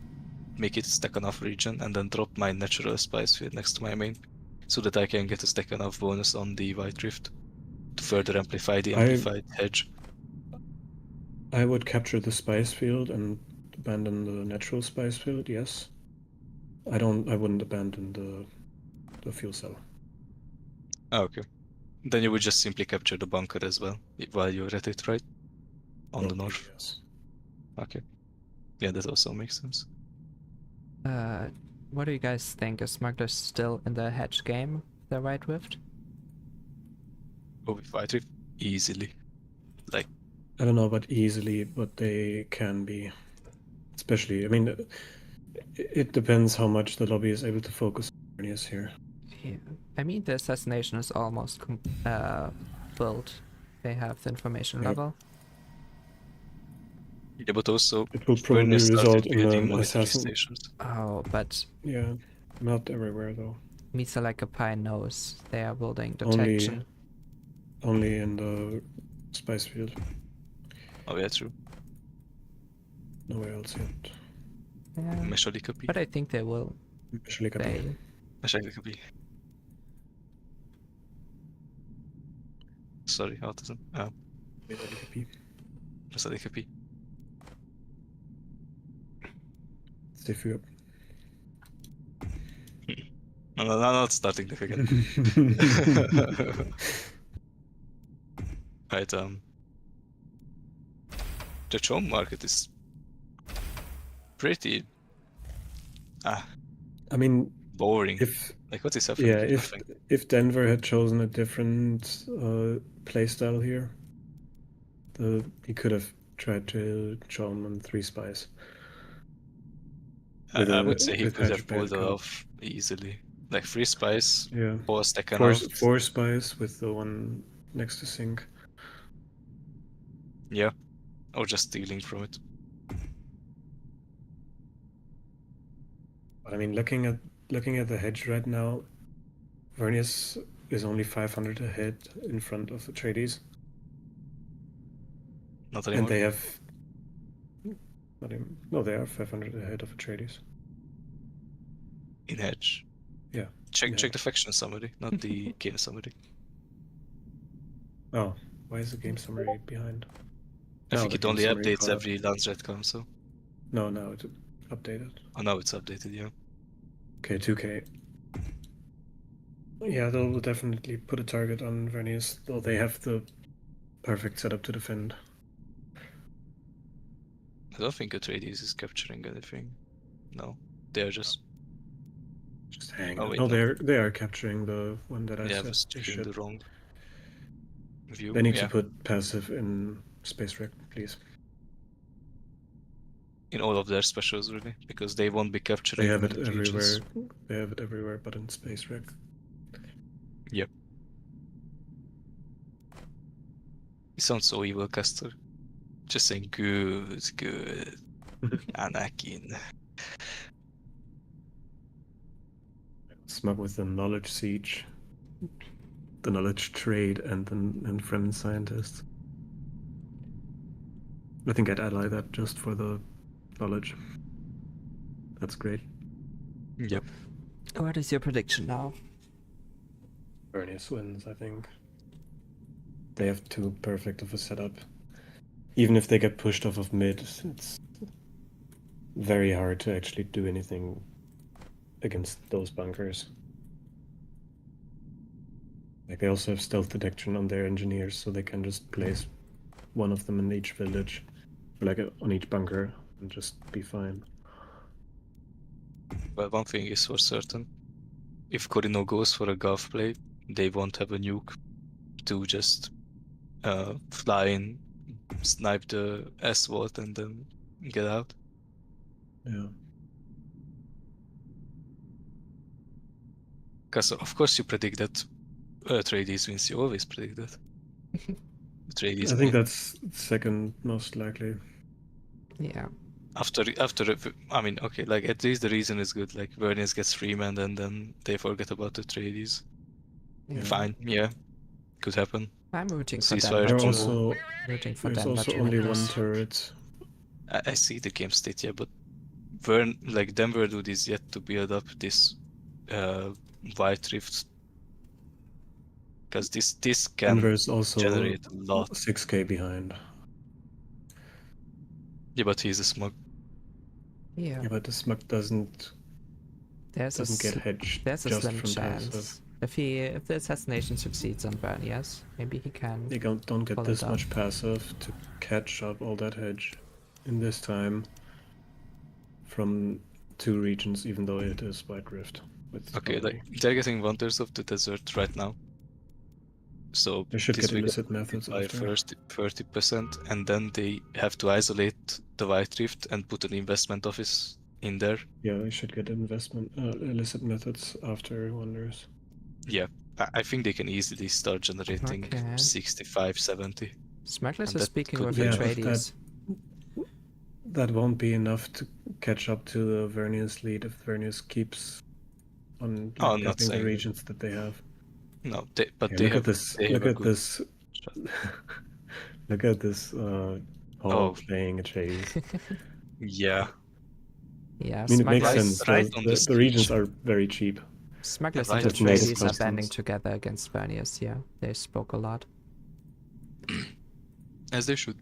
make it Stakhanov region, and then drop my natural spice field next to my main, so that I can get a Stakhanov bonus on the White Rift to further amplify the amplified hedge. I would capture the spice field and abandon the natural spice field, yes. I wouldn't abandon the fuel cell. Oh, okay. Then you would just simply capture the bunker as well, while you're at it, right? On the Probably, north. yes. Okay. Yeah, that also makes sense. What do you guys think? Is Smuggler still in the hedge game, the White Rift? Oh, with White Rift, easily. Like, I don't know about easily, but they can be. Especially, I mean, it depends how much the lobby is able to focus on Vernius here. Yeah. I mean, the assassination is almost built. They have the information Yep. level. yeah, but also, It will probably Vernier started result in building an monetary assassin. stations. Oh, but Yeah, not everywhere though. Misa like a pie knows they are building Only- detection. Only in the spice field. Oh, yeah, true. Nowhere else yet. Yeah. Meshali copy. But I think they will. Especially They Meshali copy. Sorry, autism. Oh, Meshali copy. Stay free. No, not starting the again. Right, the Chom market is pretty I mean, boring. if Like, what is happening? yeah, Nothing. if Denver had chosen a different playstyle here, he could have tried to show him on 3 spies. I would say he with could have hatchback pulled it code. off easily. Like 3 spies, Yeah, 4 Stakhanov. 4 spies with the one next to sync. Yeah, or just stealing from it. But I mean, looking at the hedge right now, Vernius is only 500 ahead in front of Atreides, Not anymore. and they have. No, they are 500 ahead of Atreides. In hedge. Yeah. Check Yeah. the faction summary, not the game summary. Oh, why is the game summary behind? I Now think the it game only summary updates caught up. every Lancet console. No, now it's updated. Oh, now it's updated, yeah. Okay, 2K. Yeah, they'll definitely put a target on Vernius, though they have the perfect setup to defend. I don't think Atreides is capturing anything. No, they're just Just hang. Oh, wait, no, no. they are capturing the one that I I said was they checking the should. wrong view. They need Yeah, to put passive in Space Wreck, please. in all of their specials really, because they won't be capturing They have it many everywhere. regions. They have it everywhere, but in Space Wreck. Yep. He sounds so evil, Castor. Just saying good, Anakin. Smug with the knowledge siege. the knowledge trade and Fremen scientists. I think I'd ally that just for the knowledge. That's great. Yep. What is your prediction now? Vernius wins, I think. They have too perfect of a setup. Even if they get pushed off of mid, it's very hard to actually do anything against those bunkers. Like, they also have stealth detection on their engineers, so they can just place one of them in each village, like on each bunker, and just be fine. Well, one thing is for certain. If Corino goes for a Gulf play, they won't have a nuke to just fly in, snipe the S-Vault, and then get out. Yeah. Because of course you predict that Atreides wins. You always predict that. Atreides I think win. that's second most likely. Yeah. After, I mean, okay, like at least the reason is good. Like Vernius gets Freeman, and then they forget about the Atreides. Yeah. Fine, yeah, could happen. I'm rooting for Ceasefire Denver. There to- also Rooting for there's Denver also to only win one this. turret. I see the game state, yeah, but like Denver dude is yet to build up this White Rift, because this can Denver's also generate a lot. 6k behind. Yeah, but he's a smug. Yeah. Yeah, but the smug doesn't There's get a hedged there's a just slim from chance. passive. If the assassination succeeds on Vernius, maybe he can. They don't get Pull it this off. much passive to catch up all that hedge in this time from two regions, even though it is White Rift. With Okay, Tourney. like they're getting Wonders of the Desert right now. So They should this get will illicit methods by after. first 30%, and then they have to isolate the White Rift and put an investment office in there. Yeah, they should get illicit methods after Wonders. Yeah, I think they can easily start generating Okay. 65, 70. Smugglers And is that speaking could with be Yeah, enough. if Atreides. that won't be enough to catch up to the Vernius lead if Vernius keeps on Oh, I'm not getting the saying- regions that they have. No, Yeah, they look have at this. they have Look a at good this. shot. Look at this. Hall Oh. playing Atreides. Yeah, Yeah, I mean, it makes Right- sense. right on the The regions siege. are very cheap. Smugglers Right, and just native Atreides are customs. banding together against Vernius. Yeah, they spoke a lot. as they should.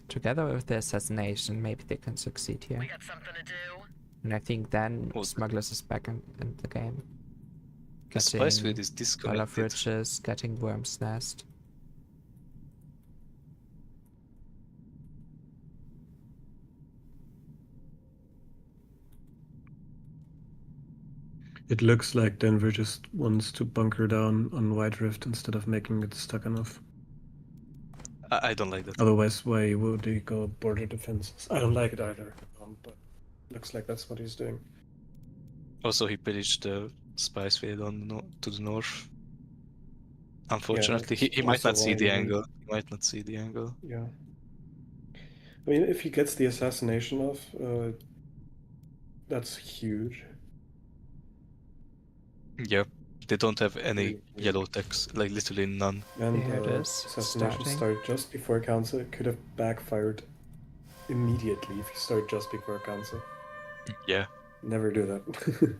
Together with the assassination, maybe they can succeed here. We got something to do. And I think then Well, Smugglers is back in the game. The spice Getting feed is All of disconnected. Riches, getting Worm's Nest. It looks like Denver just wants to bunker down on White Rift instead of making it stuck enough. I don't like that. Otherwise, why would he go border defenses? I don't like it either. But looks like that's what he's doing. Also, he pillaged the spice field to the north. Unfortunately, he it's might not also see the why he- angle. He might not see the angle. Yeah. I mean, if he gets the assassination off, that's huge. Yep. They don't have any Really huge. yellow text, like literally none. And There it is, assassination starting. started just before council. It could have backfired immediately if you start just before council. Yeah. Never do that.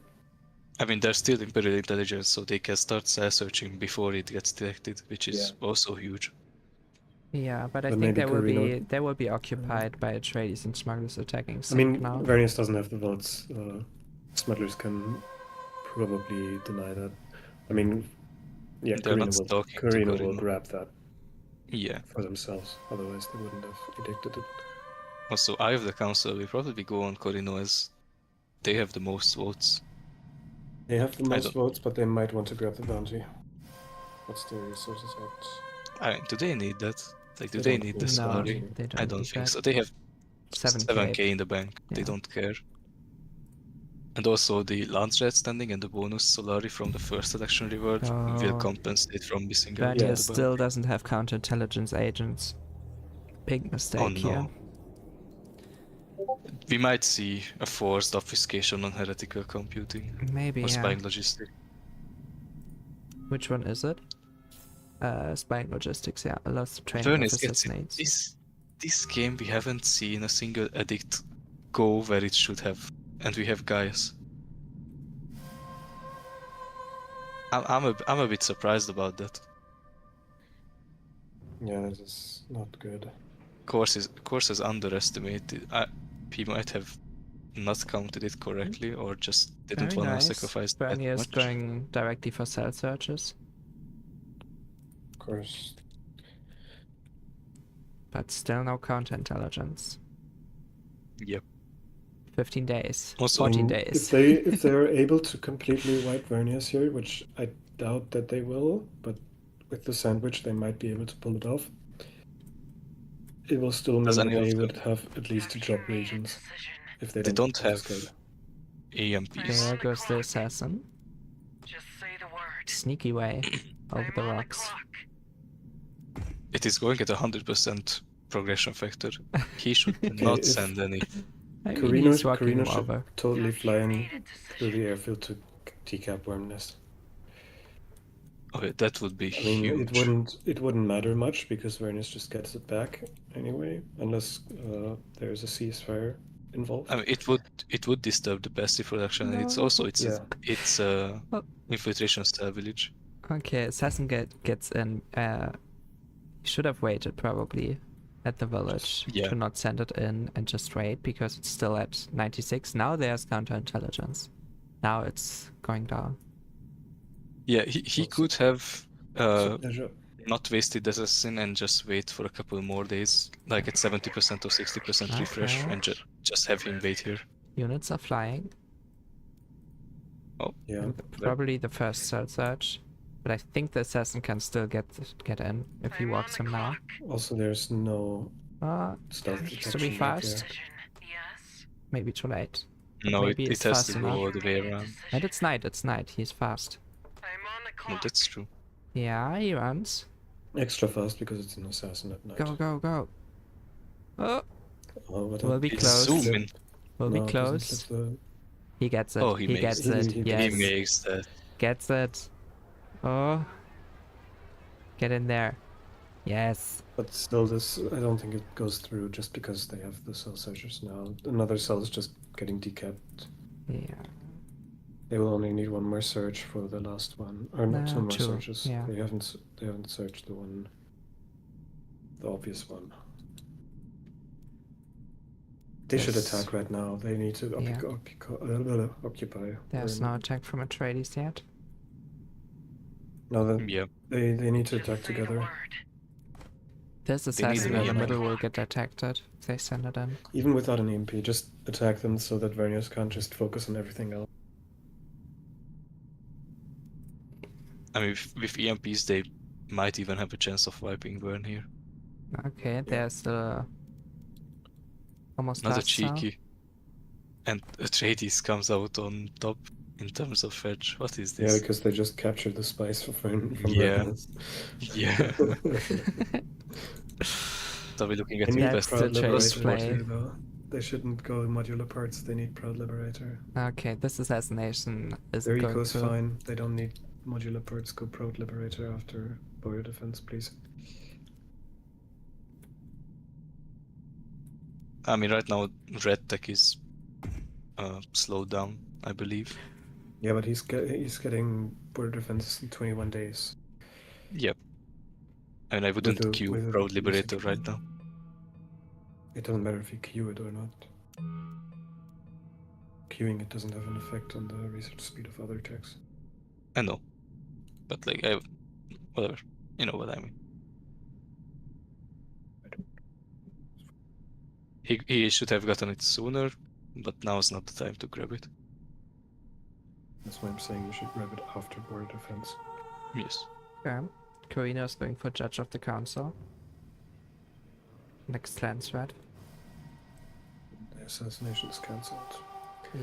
I mean, they're still Imperial Intelligence, so they can start cell searching before it gets detected, which is also huge. Yeah, but I But think maybe they will be occupied by Atreides and Smugglers attacking I Sync mean, now. Vernius doesn't have the votes. Smugglers can probably deny that. I mean, yeah, They're not talking to Corino will Corino. grab that Yeah. for themselves. Otherwise, they wouldn't have edicted it. Also, Eye of the Council will probably go on Corino as they have the most votes. They have the I most don't- votes, but they might want to grab the bounty. What's their resources at? I mean, do they need that? Like, do They they don't need need the that. salary? they don't I don't need think that. so. They have 7K. 7k in the bank. They Yeah. don't care. And also the Lance Red standing and the bonus Solari from the first election reward will Oh. compensate from missing out. Vernius on the still bank. doesn't have counterintelligence agents. Big mistake Oh here. no. We might see a forced obfuscation on heretical computing Maybe, or yeah. spying logistics. Which one is it? Spying logistics, yeah. Allows the training of Vernus gets it. assassinates. This game we haven't seen a single edict go where it should have, and we have guys. I'm a bit surprised about that. Yeah, this is not good. Course is underestimated. He might have not counted it correctly, or just didn't Very want nice. to sacrifice that Bernier is much. going directly for cell searches, Of course. but still no counterintelligence. Yep. 15 days. Also- 14 If days. if they're able to completely wipe Vernius here, which I doubt that they will, but with the sandwich they might be able to pull it off. It will still mean Does that any of they them- would have at least two job regions if they They don't have scale. AMPs. There goes the assassin. Just say the word. Sneaky way over I'm the on rocks. clock. It is going at 100% progression factor. He should Okay, not if- send any. Maybe Carino, he's walking Carino him should over. totally fly in Calculated through the decision. airfield to decap Worm Nest. Okay, that would be I mean, huge. it wouldn't matter much because Vernius just gets it back anyway, unless there's a ceasefire involved. I mean, it would disturb the passive production, and it's No. also Yeah. it's Oh. infiltration style village. Okay, assassin gets in. Should have waited probably at the village Yeah. to not send it in and just wait because it's still at 96. Now there's counterintelligence. Now it's going down. Yeah, he What's- could have So there's not wasted the assassin and just wait for a couple more days, like at 70% or 60% refresh, Okay. and just have him wait here. Units are flying. yeah, And probably the first cell search. But I think the assassin can still get in if he I'm on walks the him now. clock. also there's no stealth Calculated to be detection. fast. Right decision. Yes. Maybe too late. No, maybe it it's has fast to enough. go the way around. And it's night. It's night. He's fast. I'm on the No, clock. that's true. Yeah, he runs. there. Extra fast because it's an assassin at night. Go, go, go. Oh, Oh, what we'll be It's close. zooming. We'll be No, it doesn't close. clip the- He gets it. Oh, he he makes gets it. it. He Yes. He makes that. Gets it. Oh. Get in there. Yes. But still, this I don't think it goes through just because they have the cell searchers now. Another cell is just getting decapped. Yeah. They will only need one more search for the last one, or no, two more two, searches. yeah. They haven't searched the obvious one. They should Yes. attack right now. They need to Yeah. occupy. There's Vernon. no attack from Atreides yet. No, Yeah. they need to Just attack say the together. word. This need assassin an in the EMP. middle will get detected if they send it in. Even without an EMP, just attack them so that Vernius can't just focus on everything else. I mean, with EMPs, they might even have a chance of wiping Vern here. Okay, there's the almost Another last cell. cheeky. And Atreides comes out on top in terms of fetch. What is Yeah, this? because they just captured the spice from Yeah. Vernius. Yeah. So we're looking at They the need That's best the Proud Atreides Liberator play. too, though. They shouldn't go in modular parts. They need Proud Liberator. Okay, this assassination is Their going eco's to. fine. They don't need modular parts. Go Proud Liberator after border defense, please. I mean, right now, Red Tech is slowed down, I believe. Yeah, but he's getting border defenses in 21 days. Yep. I mean, I wouldn't the- queue with the Proud usage. Liberator right now. It doesn't matter if you queue it or not. Queuing it doesn't have an effect on the research speed of other techs. I know. But, like, whatever. You know what I mean. He should have gotten it sooner, but now is not the time to grab it. That's why I'm saying you should grab it after border defense. Yes. Okay. Carino is going for Judge of the Council. Next land threat. The assassination is cancelled.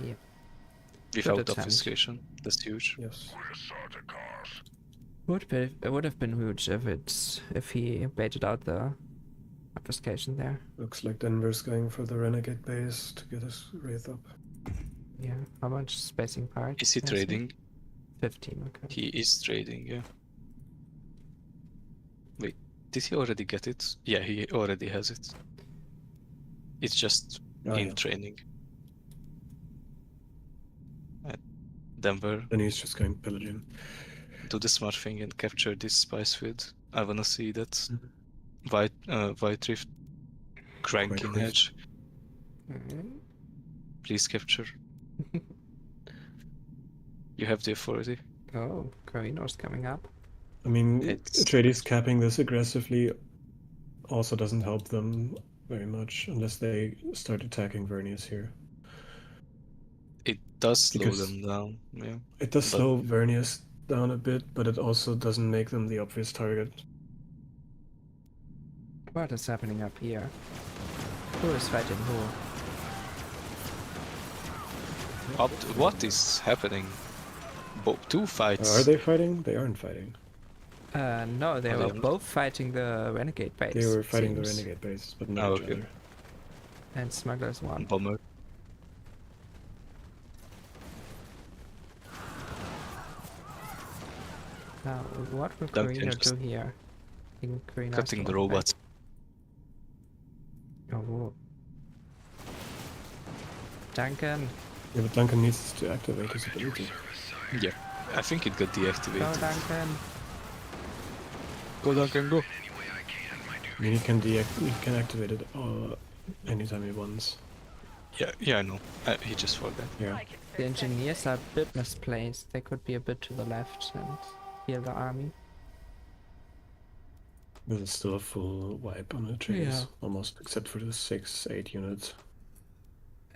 Yep. Without attempt. obfuscation. That's huge. Yes. It would have been huge if he baited out the obfuscation there. Looks like Denver's going for the renegade base to get his wraith up. Yeah. How much spacing part? Is he trading? 15, okay. He is trading, yeah. Wait, did he already get it? Yeah, he already has it. It's just Oh, in yeah. training. Denver, Then he's just going pillaging. do the smart thing and capture this spice field. I wanna see that Mhm. White Rift cranking White Rift. hedge. Alright. Please capture. You have the authority. Oh, Carino's coming up. I mean, It's- Atreides capping this aggressively also doesn't help them very much unless they start attacking Vernius here. It does slow Because- them down, yeah. It does But- slow Vernius down a bit, but it also doesn't make them the obvious target. What is happening up here? Who is fighting who? What is happening? Two fights. Are they fighting? They aren't fighting. No, they Oh, were they are. both fighting the Renegade base. They were fighting the seems. Renegade base, but not Oh, each okay. other. And Smugglers won. Bomber. Now, what will Duncan Carino just do here? I think Carino has Cutting to the walk back. robots. Oh. Duncan, Yeah, but Duncan needs to activate his ability. Yeah, I think it got go deactivated. Duncan. Go Duncan, go. I mean, he can activate it anytime he wants. Yeah, I know. He just forgot. Yeah. The engineers are a bit misplaced. They could be a bit to the left and heal the army. But it's still a full wipe on the trees, Yeah. almost, except for the 6-8 units.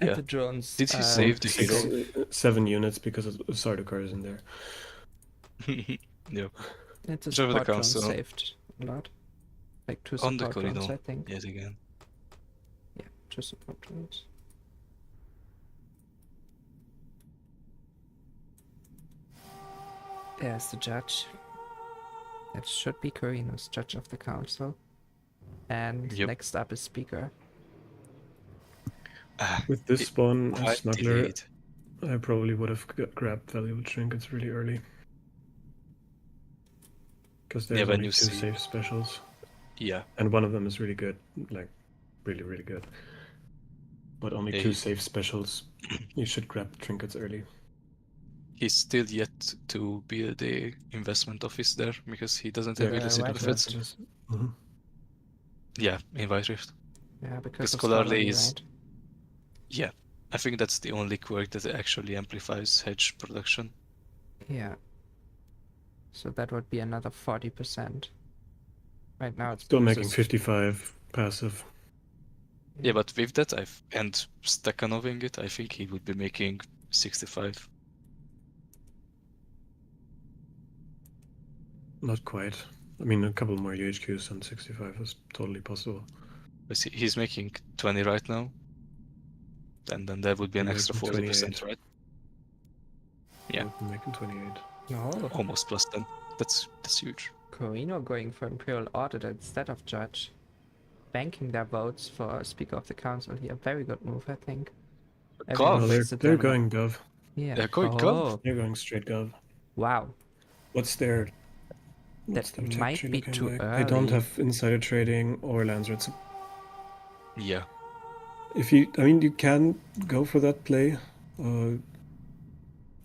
And Yeah. the drones. Did he save the Six, hero? 7 units because Sardaukar is in there. Yeah, It's a Which over the support drone council. saved a lot. Like 2 on the support drones, corridor. I think. Yet again. Yeah, 2 support drones. There's the judge. That should be Carino's judge of the council. And Yep. next up is speaker. With this It- spawn, Quite Smuggler, delayed. I probably would have grabbed valuable trinkets really early. Because there's when only you 2 see- safe specials. Yeah, And one of them is really good. Like, really, really good. But only Yeah, 2 he- safe specials. You should grab trinkets early. he's still yet to build the investment office there because he doesn't have Yeah, real estate White benefits. Rift. Mhm. Yeah, in White Rift. Yeah, because of Scholarly Scholarly, is- right? Yeah, I think that's the only quirk that actually amplifies hedge production. Yeah. So that would be another 40%. Right now it's Still making boosters. 55 passive. Yeah, but with that, and Stakhanoving it, I think he would be making 65. Not quite. I mean, a couple more UHQs on 65 is totally possible. But he's making 20 right now. And then there would be an You're extra making 40%, 28. right? Yeah. I'm making 28. No, Almost plus 10. That's huge. Carino going for Imperial Audit instead of Judge. Banking their votes for Speaker of the Council here. Very good move, I think. Everyone Gov. No, they're, makes it they're them- going Gov. Yeah. They're going Gov? Oh, They're going straight Gov. wow. What's their... That their tech might tree be looking too like? They don't early. have insider trading or Landsrat. Yeah. If you... I mean, you can go for that play.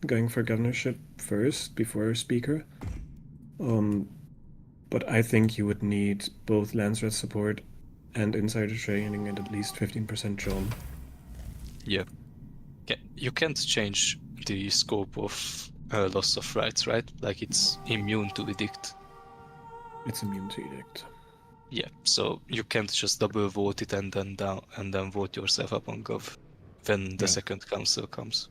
Going for governorship first before speaker. But I think you would need both Landsrat support and insider trading at least 15% drone. Yeah. You can't change the scope of loss of rights, right? Like it's immune to edict. It's immune to edict. Yeah, so you can't just double vote it and then vote yourself up on Gov when the Yeah. second council comes.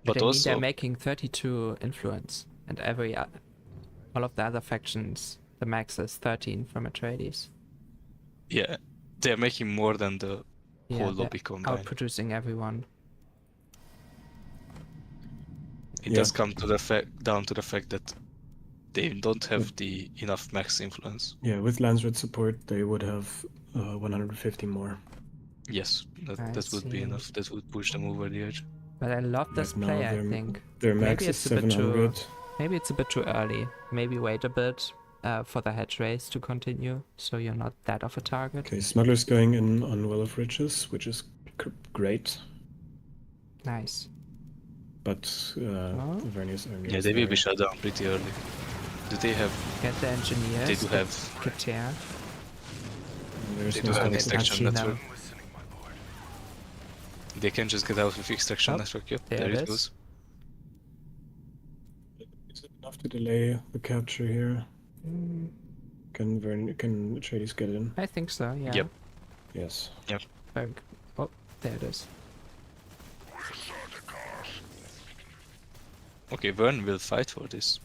But But I mean, also, they're making 32 influence, and all of the other factions, the max is 13 from Atreides. yeah, they're making more than the Yeah, whole they're lobby combined. outproducing everyone. It Yeah. does come to down to the fact that they don't have the enough max influence. Yeah, with Landsrat support, they would have 150 more. Yes, I that would be see. enough. That would push them over the edge. But I love this Right now, play, I their- think. Their max Maybe is it's a bit too- 700. Maybe it's a bit too early. Maybe wait a bit for the hedge race to continue, so you're not that of a target. Okay, Smuggler's going in on Well of Riches, which is great. Nice. But Oh. Vernius army Yeah, is they will there. be shut down pretty early. Do they have? Get the engineers. They do get have. Kater. There's They no do have Okay, Smuggler. extraction Pachino. network. I'm listening, my lord. They can just get out with extraction Oh, network. Yep, there there it it is. goes. Is it enough to delay the capture here? Mm, Can Atreides get in? I think so, yeah. Yep. Yes. Very g- Oh, there it is. Okay, Vern will fight for this.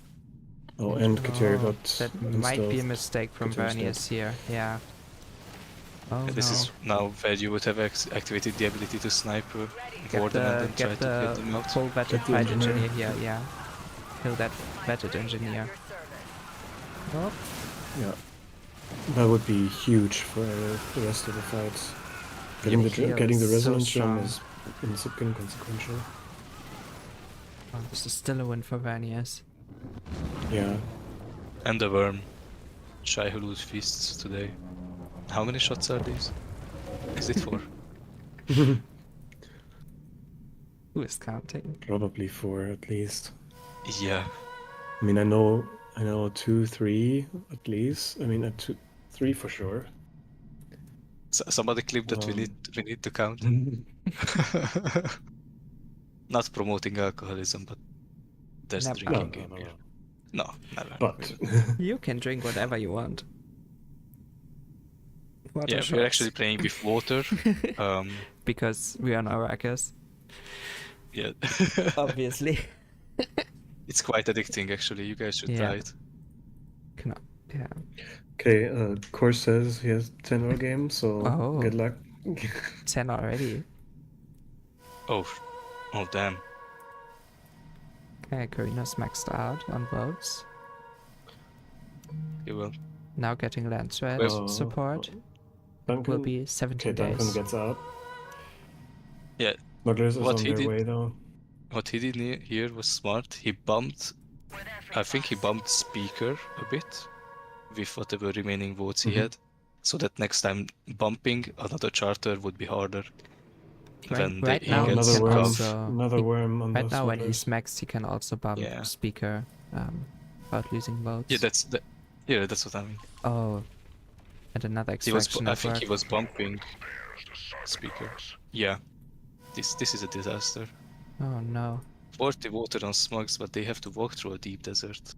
Oh, and Kater Oh, got that in might be a stealth. mistake from Kater's dead. Vernius here, yeah. Oh This no. is now where you would have activated the ability to sniper Get Warden and the, then try get to get the them out. full vetted Get the fight engineer. engineer here, yeah. Kill that vetted engineer. Oh, Yeah. That would be huge for the rest of the fights. Getting the Heal getting the is so resonance gem strong. is inconsequential. oh, this is still a win for Vernius. Yeah. And the worm. Shai Hulud feasts today. How many shots are these? Is it 4? Who is counting? Probably 4 at least. Yeah. I mean, I know 2, 3 at least. I mean, 2, 3 for sure. Somebody clip that we need to count. Not promoting alcoholism, but there's Never. drinking No, game no, here. no. No, never. But You can drink whatever you want. Water Yeah, we're shots. actually playing with water. Because we are on Arrakis, Yeah. obviously. It's quite addicting actually. You guys should Yeah. try it. Cannot, yeah. okay, Course says he has 10 more games, so Oh. good luck. 10 already. Oh, oh damn. Okay, Karina's maxed out on votes. Okay, well, Now getting land threat Well- support Duncan, will be 17 okay, Duncan days. gets out. yeah. Smugglers is What on he their did- way though. What he did here was smart. He bumped. I think he bumped Speaker a bit with whatever remaining votes he Mhm. had, so that next time bumping another charter would be harder. When Right he now he gets another can worm, also- another he- worm on Right the now, when smugglers. he's maxed, he can also bump Yeah. speaker without losing votes. Yeah, that's what I mean. Oh, and another He was. extraction I think network. he was bumping Speaker. Yeah. This is a disaster. Oh no. 40 water on Smugs, but they have to walk through a deep desert.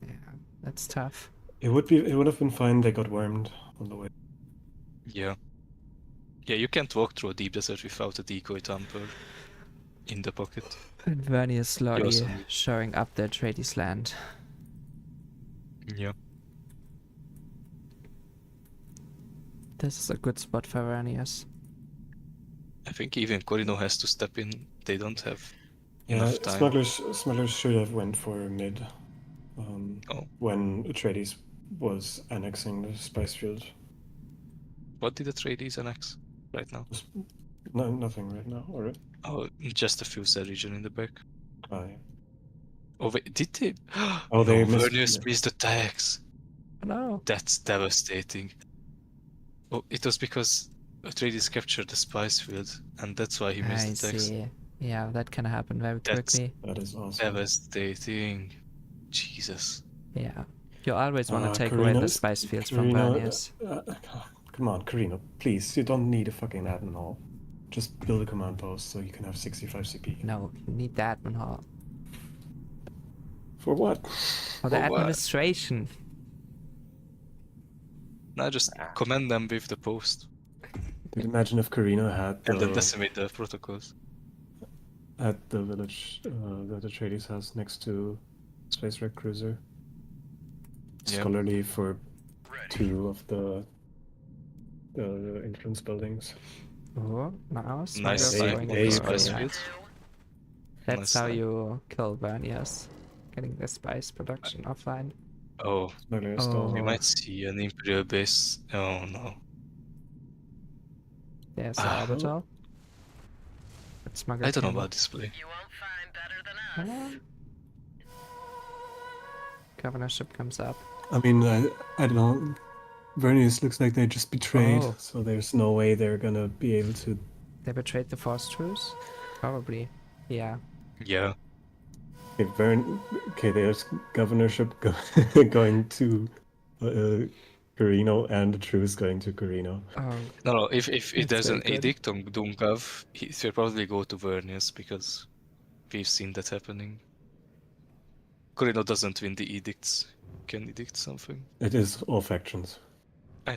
Yeah, that's tough. It would have been fine. They got wormed on the way. Yeah. Yeah, you can't walk through a deep desert without a decoy tamper in the pocket. And Vernier is slowly also need- showing up the Atreides land. Yeah. This is a good spot for Verniers. I think even Corino has to step in. They don't have Yeah, enough time. smugglers should have went for mid. Oh. When Atreides was annexing the spice field. What did the Atreides annex right now? No, nothing right now. Or Oh, just a few region in the back. yeah. Oh wait, did they? Oh, they no, missed- Vernius missed the tax. No. That's devastating. Oh, it was because Atreides captured the spice field, and that's why he I missed the tax. see. Yeah, that can happen very That's- quickly. That is awesome. Devastating. Jesus. Yeah. You always want to take away Karina- the spice fields from Karina, Verniers. Come on, Karina, please. You don't need a fucking admin hall. Just build a command post so you can have 65 CP. No, you need the admin hall. For what? For the For what? administration. Now just command them with the post, Dude, imagine if Karina had and then the, decimate the protocols. at the village that Atreides has next to Space Wreck Cruiser. Yeah. Scholarly for 2 of the influence buildings. Oh, now Nice Smuggler's snipe going of for the it. spice field. That's Nice how snipe. you kill Verniers. Getting the spice production offline. Oh, Smuggler is Oh. still we might see an Imperial base. Oh no. There's the Ah. orbital. Smuggle I don't know King. about this play. You won't find better than us. Governorship comes up. I mean, I don't know. Vernius looks like they just betrayed, Oh. so there's no way they're gonna be able to. They betrayed the Force Truce? Probably. Yeah. Yeah. Okay, there's governorship going to Carino and the truce going to Carino. Oh, No, if That's there's an very good. edict on Dunkav, he'll probably go to Vernius because we've seen that happening. Corino doesn't win the edicts. Can edict something. It is all factions. I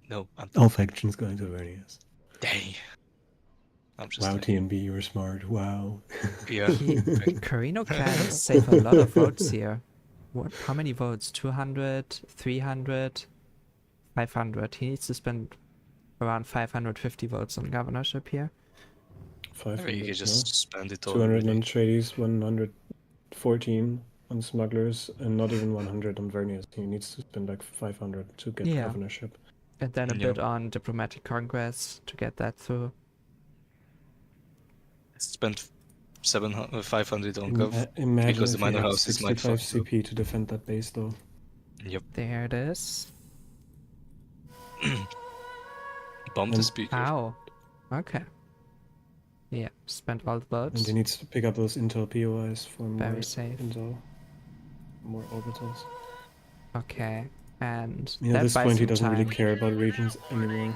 know. I'm All factions going to Vernius. dang. I'm just Wow, like, TNB, you're smart. Wow. yeah. Carino can save a lot of votes here. What? How many votes? 200, 300, 500. He needs to spend around 550 votes on governorship here. 500, Maybe you can just spend it all. 200 Really. on Trades, 114 on Smugglers, and not even 100 on Vernius. He needs to spend like 500 to get Yeah. governorship. And then a Yeah. bit on diplomatic congress to get that through. Spent 500 on Gov. Imagine because the if he minor had houses might 65 fuck you. CP to defend that base, though. Yep. There it is. Bomb the And- speaker. Ow. Okay. Yeah, spent all the And votes. he needs to pick up those Intel POIs for more Very safe. Intel, more orbitals. Okay. And At that this buys point, he him doesn't really time. care about regions anymore.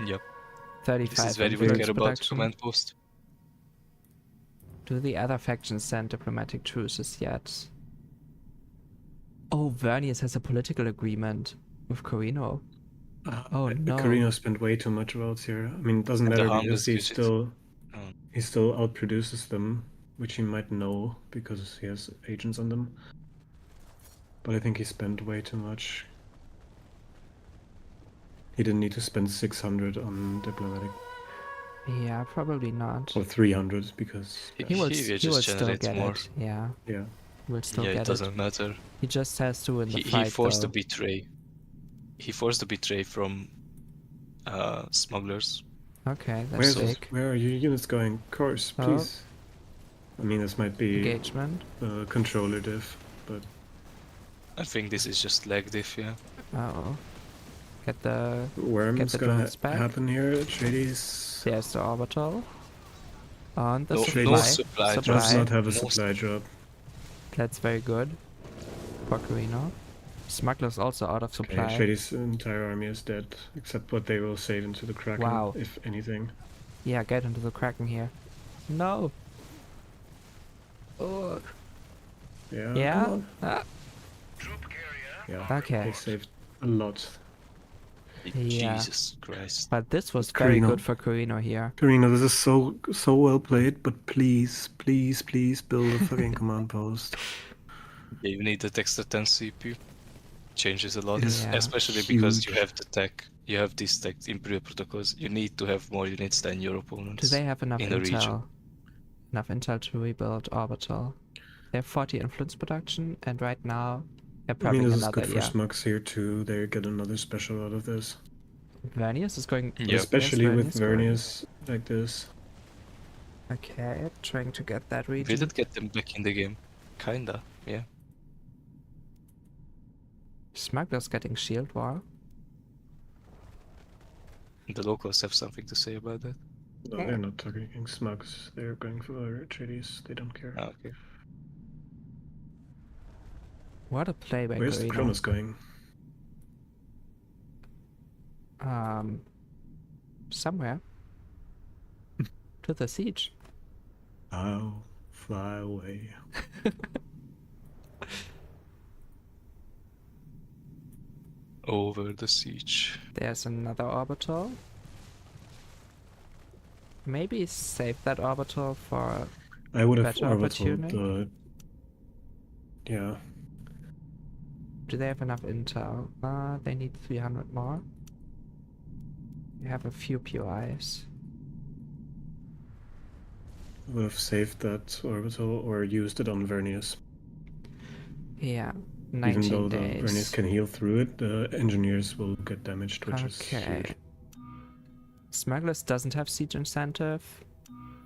Yep. 35 This is very influence care about production. command post. Do the other factions send diplomatic truces yet? Oh, Vernius has a political agreement with Carino. Oh, no. Carino spent way too much votes here. I mean, it doesn't And the matter harmless because digit. Oh. he still outproduces them, which he might know because he has agents on them. But I think he spent way too much. He didn't need to spend 600 on diplomatic, Yeah, probably not. or 300 because He will, will he just will still generate get more. it. Yeah, yeah. he will still Yeah, get it doesn't matter. He just has to win the He fight, forced though. a betray. He forced a betray from smugglers. Okay, that's big. Where are your units going? Course, Oh. please. I mean, this might be Engagement. controller diff, but I think this is just lag diff, yeah. Uh-oh. Get the... worm's the gonna drones back. happen here. Trades There's the orbital. On the No- supply. no supply does Supply. not have a No supply drop. That's very good. For Carino. Smuggler's also out of supply. Okay, Shady's entire army is dead, except what they will save into the Kraken, Wow. if anything. Yeah, get into the Kraken here. No! Oh. Yeah. Yeah? come on. Ah. Troop carrier. Yeah. Okay. They saved a lot. Yeah. Jesus Christ. But this was very Carino. good for Carino here. Carino, this is so well played, but please build a fucking command post. Yeah, you need that extra 10 CP. Changes a lot, It is especially because you huge. have the tech. You have these tech imperial protocols. You need to have more units than your opponents. Do they have enough in the intel? region. Enough intel to rebuild orbital? They have 40 influence production, and right now they're I mean, prepping this is another. good for Yeah, Smugs here too. They get another special out of this. Vernius is going. Yeah. where's Especially with going? Vernius like this. Okay, trying to get that We region. did get them back in the game. Kinda, yeah. Smuggler's getting shield wall. The locals have something to say about that. No, they're not targeting Smugs. They're going for Chadies. They don't care. Ah, okay. What a play by Where's the Carino. Cronus going? Somewhere. To the siege. I'll fly away. Over the siege. There's another orbital. Maybe save that orbital for. I would have Better orbitaled opportunity? the. Yeah. Do they have enough intel? They need 300 more. You have a few POIs. I would have saved that orbital or used it on Vernius. Yeah, Even 19 though the days. Vernius can heal through it, the engineers will get damaged, which is Okay. huge. Smugglers doesn't have siege incentive.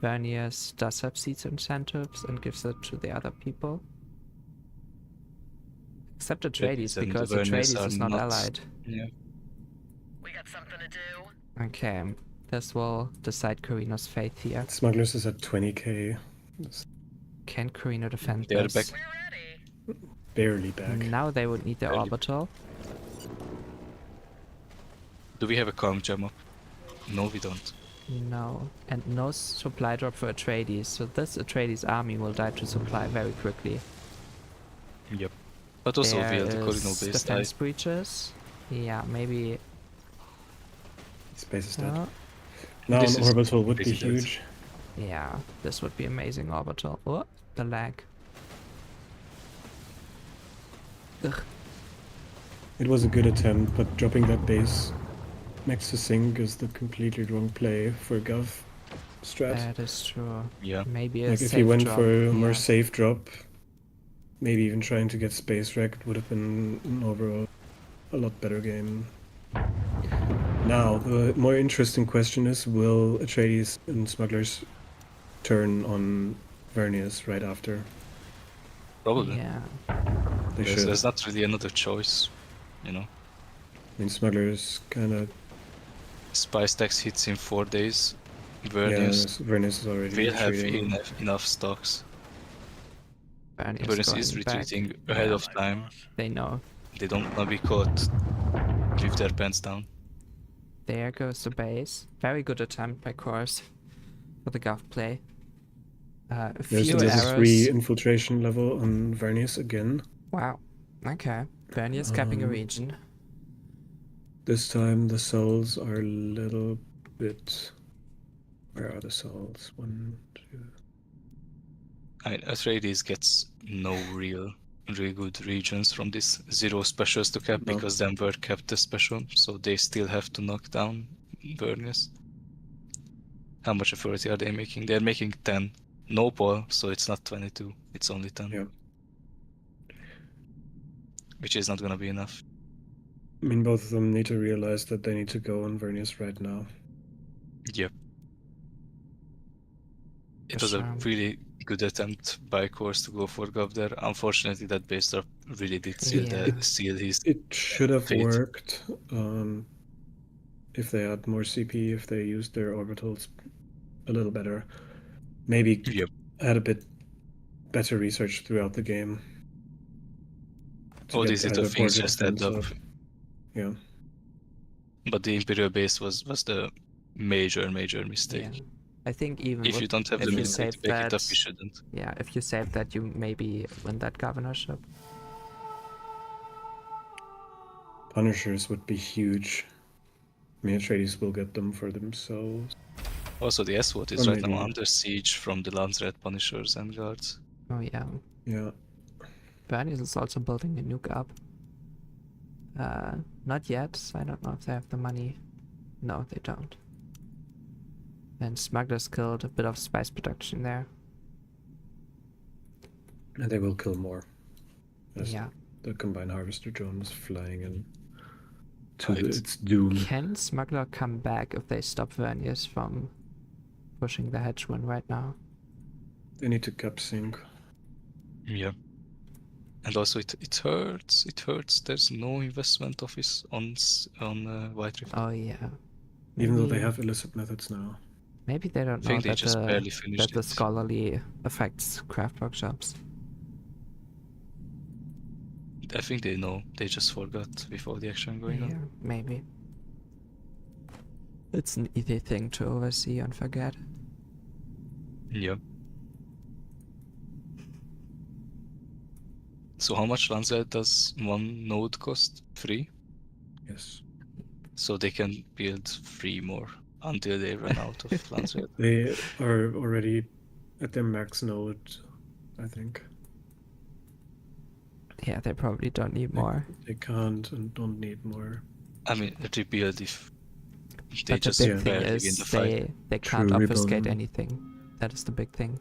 Vernius does have siege incentives and gives it to the other people. Except Atreides, Then the because Verniers Atreides are is not allied. Yeah. We got something to do. Okay, this will decide Carino's fate here. Smugglers is at 20k. It's Can Carino defend They are this? back. We're ready. barely back. Now they would need their Barely. orbital. Do we have a calm jam up? No, we don't. No, and no supply drop for Atreides, so this Atreides army will die to supply very quickly. Yep. But also There we have the is Corino base defense die. breaches. Yeah, maybe. Space is dead. Oh, Now This an is orbital would be pretty dead. huge. yeah, this would be amazing orbital. Oh, the lag. Ugh. It was a good attempt, but dropping that base next to Sink is the completely wrong play for Gov strat. That is true. Yeah. Maybe a Like if safe he went drop. for a more Yeah. safe drop, maybe even trying to get space wrecked would have been an overall a lot better game. Now, the more interesting question is, will Atreides and Smugglers turn on Vernius right after? Probably. Yeah. They There's, should. there's not really another choice, you know. I mean, Smugglers kind of... Spice tax hits in 4 days. Yeah, Vernius Vernius is already will have retreating. enough stocks. Vernius Vernius is going back. retreating ahead Yeah. of time. They know. They don't want to be caught with their pants down. There goes the base. Very good attempt by course for the Gov play. A There's few a errors. 3 infiltration level on Vernius again. Wow. Okay. Vernius capping a Um, region. This time the souls are a little bit... Where are the souls? 1, 2... I mean, Atreides gets no real good regions from this 0 specials to cap No. because them were kept the special, so they still have to knock down Vernius. How much authority are they making? They're making 10. No ball, so it's not 22, it's only 10. Yeah. Which is not gonna be enough. I mean, both of them need to realize that they need to go on Vernius right now. Yep. It For was a sure. really good attempt by Course to go for Gov there. Unfortunately, that base drop really did seal, Yeah. seal his. It should have Fate. worked if they had more CP, if they used their orbitals a little better. Maybe Yep. had a bit better research throughout the game. to All get these little either things border just add defense up. Yeah. But the Imperial base was the major mistake. Yeah. I think even If you with- don't have if the you mistake to save back it up, that- you shouldn't. Yeah, if you save that, you maybe win that governorship. Punishers would be huge. I mean, Atreides will get them for themselves. Also, the S-Word is Or right now maybe- under siege from the Landsred Punishers and Guards. Oh yeah. Yeah. Vernius is also building a nuke up. Not yet. I don't know if they have the money. No, they don't. And smugglers killed a bit of spice production there. And they will kill more. As Yeah. the combined harvester drone is flying in to Right. its doom. Can smuggler come back if they stop Vernius from pushing the hedgewind right now? They need to cap sync. Yeah. And also, it hurts. It hurts. There's no investment office on White Rift. Oh yeah. Even though they Maybe- have illicit methods now. Maybe they don't I know think they that just barely finished that the it. scholarly affects craft workshops. I think they know. They just forgot before the action going Yeah, on. maybe. It's an easy thing to oversee and forget. Yeah. So how much Landsred does one node cost? 3? Yes. So they can build 3 more until they run out of Landsred. They are already at their max node, I think. Yeah, they probably don't need more. They can't and don't need more. I mean, rebuild if they But the just big yeah. thing barely win is the fight. they can't True, obfuscate rebuilding. anything. That is the big thing.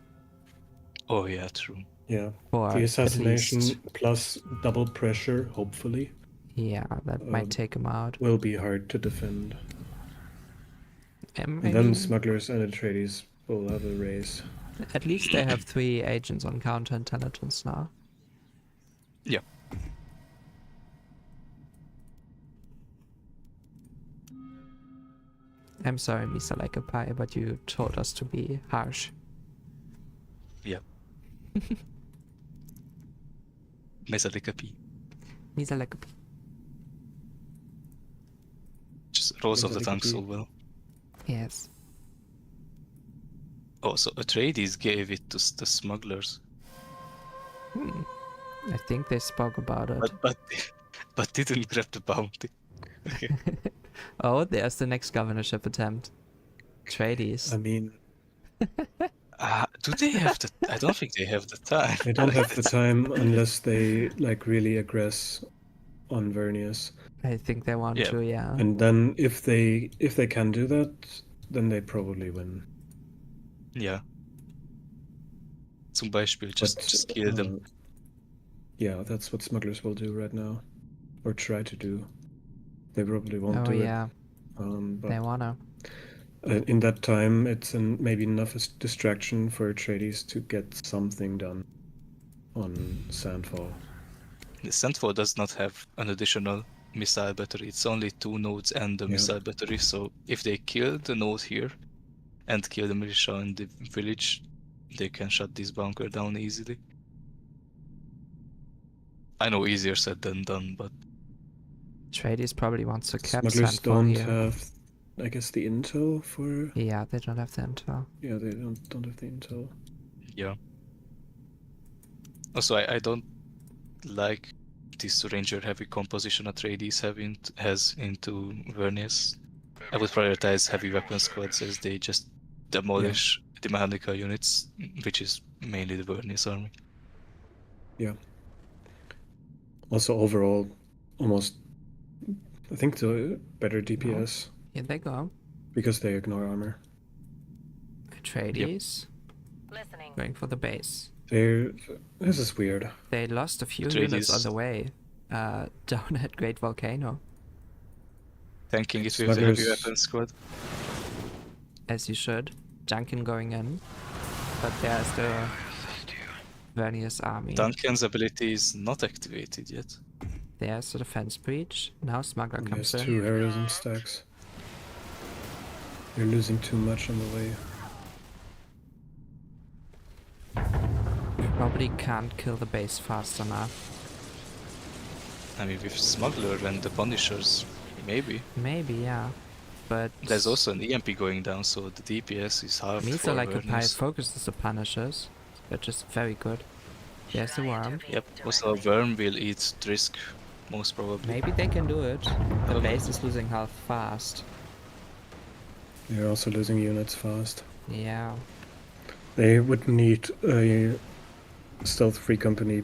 Oh yeah, true. Yeah. Or The at assassination least, plus double pressure, hopefully, yeah, that might take him out. will be hard to defend. And I then mean, smugglers and Atreides will have a race. at least they have 3 agents on counterintelligence now. Yeah. I'm sorry, Misa like a pie, but you told us to be harsh. Yeah. Mesa like a pea. Misa like a pie. Just rolls off the Mesa tongue like a so pea. well. Yes. Oh, so Atreides gave it to the smugglers, I think they spoke about it. but didn't grab the bounty. Okay. Oh, there's the next governorship attempt. Atreides. I mean, Do they have the? I don't think they have the time. they don't have the That's- time unless they like really aggress on Vernius. I think they want Yeah. to, yeah. And then if they can do that, then they probably win. Yeah. Zum Beispiel, just kill them. Yeah, that's what smugglers will do right now, or try to do. They probably won't Oh do yeah, it. But they wanna. in that time, it's maybe enough as distraction for Atreides to get something done on Sandfall. The Sandfall does not have an additional missile battery. It's only 2 nodes and the Yeah. missile battery. So if they kill the node here and kill the militia in the village, they can shut this bunker down easily. I know easier said than done, but Atreides probably wants to cap Smugglers Sandfall don't here. have, I guess, the intel for. Yeah, they don't have the intel. Yeah, they don't have the intel. yeah. Also, I don't like this ranger heavy composition Atreides has into Vernius. I would prioritize heavy weapon squads as they just demolish the mechanical units, which is mainly the Vernius army. Yeah. Also, overall, almost, I think the better DPS Here they go. because they ignore armor. Atreides Listening. going for the base. This is weird. They lost a few Atreides- units on the way. Down at Great Volcano, Tanking it with the heavy Smugglers- weapon squad. as you should. Duncan going in, but there's the Vernius army. Duncan's ability is not activated yet. There's the defense breach. Now Smuggler And comes there's in. 2 heroism stacks. You're losing too much on the way. Probably can't kill the base fast enough. I mean, with Smuggler and the Punishers, maybe. Maybe, yeah. But There's also an EMP going down, so the DPS is half Misa for like a pie Vernius. focuses the Punishers, which is very good. There's the worm. Yep, also a worm will eat Drisk, most probably. Maybe they can do it. The base is losing health fast. You're also losing units fast. Yeah. They would need a stealth free company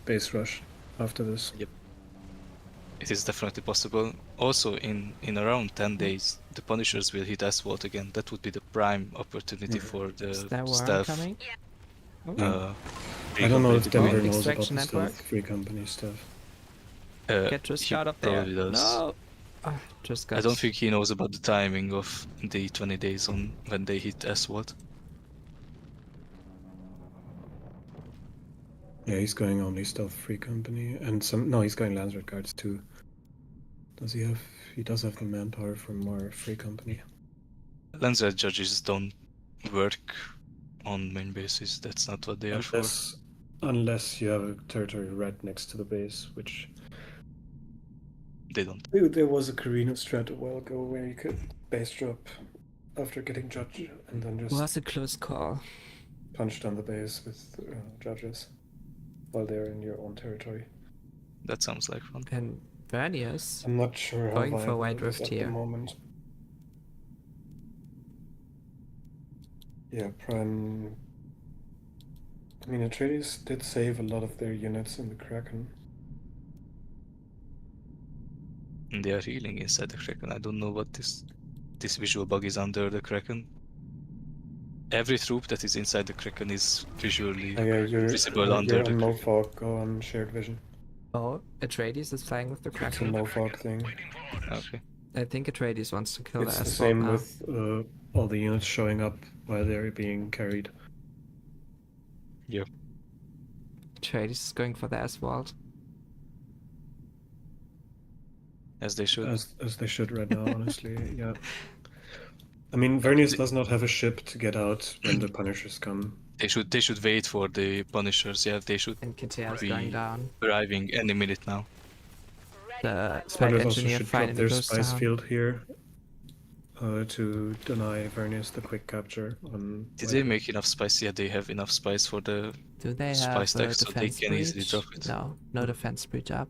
base rush after this. It is definitely possible. Also, in around 10 days, the Punishers will hit Asphalt again. That would be the prime opportunity for the Is there worm stealth. coming? Oh. I don't know if recompleted Denver one. knows about Extraction the network? stealth free company stuff. Get just he out of there. probably does. No! Just got I don't think he knows about the timing of the 20 days on when they hit Asphalt. Yeah, he's going only stealth free company and some. No, he's going Lanceret guards too. Does he have? He does have the manpower for more free company. Lancer judges don't work on main bases. That's not what they are for. Unless you have a territory right next to the base, which They don't. there was a Carino strat a while ago where you could base drop after getting judge and then just Was a close call. punch down the base with judges while they're in your own territory. That sounds like fun. And Vernius, I'm not sure how Going for viable White it is Rift at here. the moment. Yeah, Prime. I mean, Atreides did save a lot of their units in the Kraken. And they are healing inside the Kraken. I don't know what this visual bug is under the Kraken. Every troop that is inside the Kraken is visually Yeah, you're visible under you're the on no Kraken. fog. Go on shared vision. oh, Atreides is flying with the It's a Kraken. no fog thing. Okay. I think Atreides wants to kill It's the the asphalt same now. with all the units showing up while they're being carried. Yeah. Atreides is going for the asphalt. As they should. As they should right now, honestly. Yeah. I mean, Vernius does not have a ship to get out when the Punishers come. They should wait for the Punishers. Yeah, they should And Kitea is be going down. arriving any minute now. The Smugglers also engineer should drop finally their goes spice down. field here to deny Vernius the quick capture on. Did they make enough spice? Yeah, they have enough spice for the Do they have spice a tech, so they defense can easily breach? drop it. No, no defense breach up.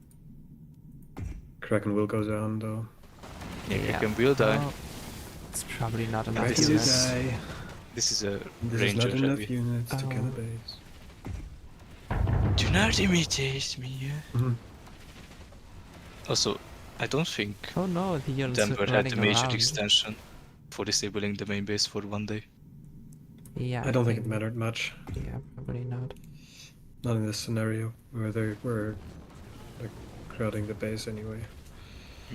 Kraken will go down though. Yeah, Yeah. Kraken will die. Oh, it's probably not enough Right, Kraken will units. die. This is a This is ranger not enough heavy. units to kill a Oh. base. Do not imitate me. Mhm. Also, I don't think Oh no, the units Denver are had running the major around. extension for disabling the main base for 1 day. Yeah, I don't think it mattered much. Yeah, probably not. Not in this scenario where they were like crowding the base anyway.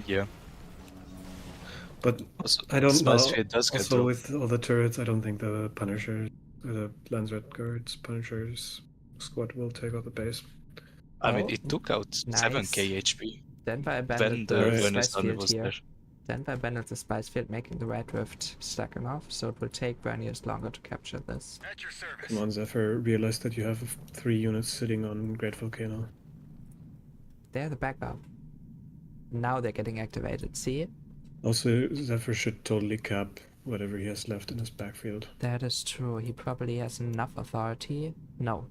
Yeah. But Also, I don't know. spice field does get Also, dropped. with all the turrets, I don't think the Punishers, the Landsred Guards, Punishers squad will take out the base. I mean, Oh, it took out 7k HP Denver when abandoned the the Right. Vernius spice army field was here. there. Denver abandoned the spice field, making the Red Rift stack enough, so it will take Vernius longer to capture this. At your service. Come on, Zephyr, realize that you have 3 units sitting on Great Volcano. They're the backup. Now they're getting activated, see? Also, Zephyr should totally cap whatever he has left in his backfield That is true, he probably has enough authority. No.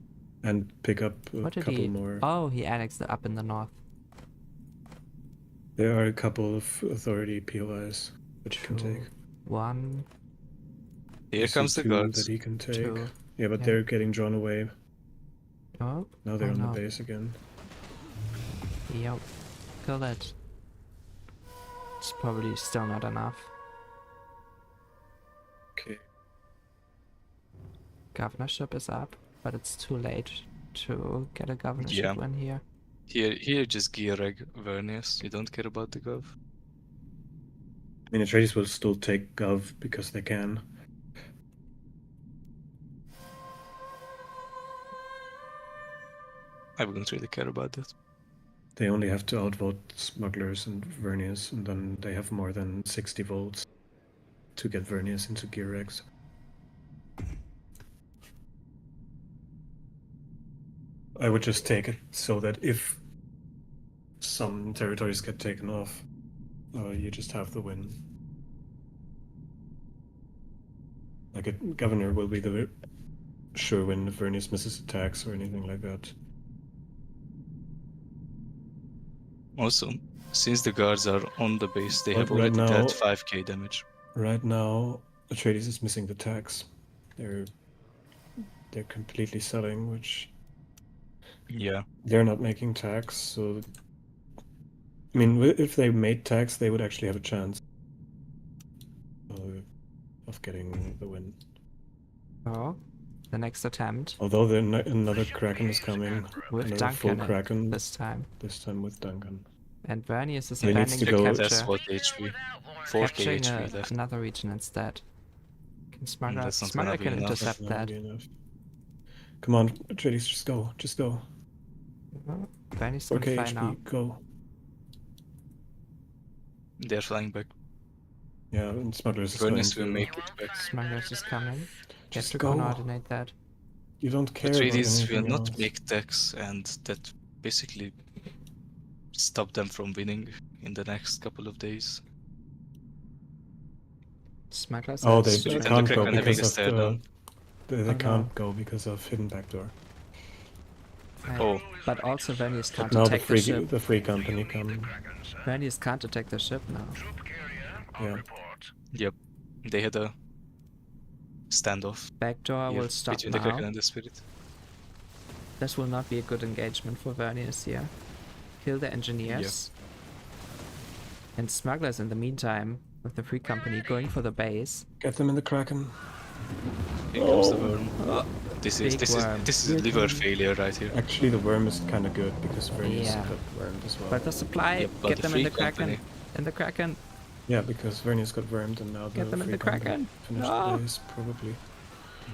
and pick up a What did couple he... more. Oh, he annexed it up in the north. There are a couple of authority POIs that you can True. take. One, Here I see comes the 2 guards. that he can take. 2. Yeah, but Yeah. they're getting drawn away. Oh, Now they're oh on no. the base again. Yep. Kill it. It's probably still not enough. Okay. Governorship is up, but it's too late to get a governorship Yeah. win here. Here just gear reg Vernius. You don't care about the gov. I mean, Atreides will still take Gov because they can. I wouldn't really care about that. They only have to outvote Smugglers and Vernius, and then they have more than 60 votes to get Vernius into Gear Regs. I would just take it so that if some territories get taken off, you just have the win. Like a governor will be the sure win if Vernius misses attacks or anything like that. Also, since the guards are on the base, they But have right already now- dealt 5k damage. Right now, Atreides is missing the tax. They're completely selling, which Yeah. they're not making tax. So, I mean, if they made tax, they would actually have a chance of getting the win. Oh, the next attempt Although another Kraken is coming, with another full Duncan Kraken this time. this time with Duncan. And Vernius is He needs abandoning to the go- capture. That's what HP. 4k Capturing HP left. another region instead. Can Smuggler, that's not Smuggler gonna be can enough. intercept Not that. gonna be enough. Come on, Atreides, just go, just go. Oh, Vernius can 4k fly HP, now. go. They're flying back. Yeah, and Smugglers is going Vernius will to. make it back. Smugglers is coming. You have Just to go. coordinate that. You don't care about Atreides will anything not else. make tax, and that basically stop them from winning in the next couple of days. Smugglers Oh, are they Street and the can't go Kraken having because a of stare down. they Oh, no. can't go because of hidden backdoor. Oh. But also Vernius But can't now the attack the free ship. company come. Vernius can't attack the ship now. Troop carrier on Yeah. report. Yep. They had a standoff Backdoor here will stop between the now. Kraken and the Spirit. This will not be a good engagement for Vernius here. Kill the engineers. And smugglers in the meantime, with the free company going for the base. Get them in the Kraken. Here comes the worm. This is Big worm. this is a liver failure right here. Actually, the worm is kind of good because Vernius Yeah. got wormed as well. But the supply, Yep, but get the them in free the Kraken. company- In the Kraken. Yeah, because Vernius got wormed and now Get them in free the Kraken. finished No. the base, probably.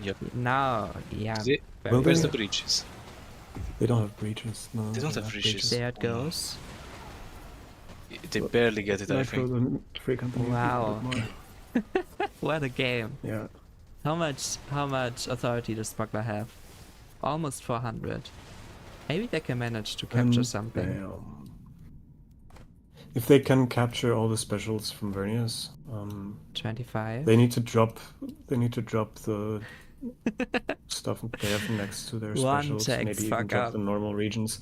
Yep. Now, yeah. They- very Where's the good. breaches? They don't have breaches, no. They don't have breaches. There it Oh, no. goes. They barely get it, I Nitro, think. the free company Wow. needed more. What a game. Yeah. How much authority does Smuggler have? Almost 400. Maybe they can manage to capture something. Damn. If they can capture all the specials from Vernius, 25. they need to drop the stuff they have next to their One specials. text, Maybe even fuck drop up. the normal regions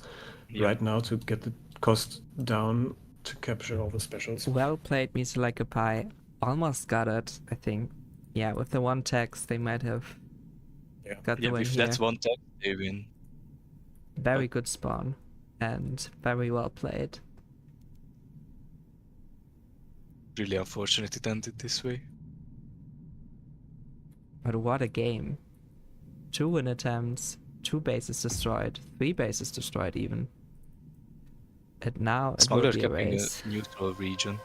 Yeah. right now to get the cost down to capture all the specials. Well played, Misa Like a Pie. Almost got it, I think. Yeah, with the one text, they might have got the Yeah, win if here. that's one tag, they win. Very good spawn. And very well played. Really unfortunate it ended this way. But what a game. 2 win attempts, 2 bases destroyed, 3 bases destroyed even. And now it will Smuggler be a keeping race. a neutral region.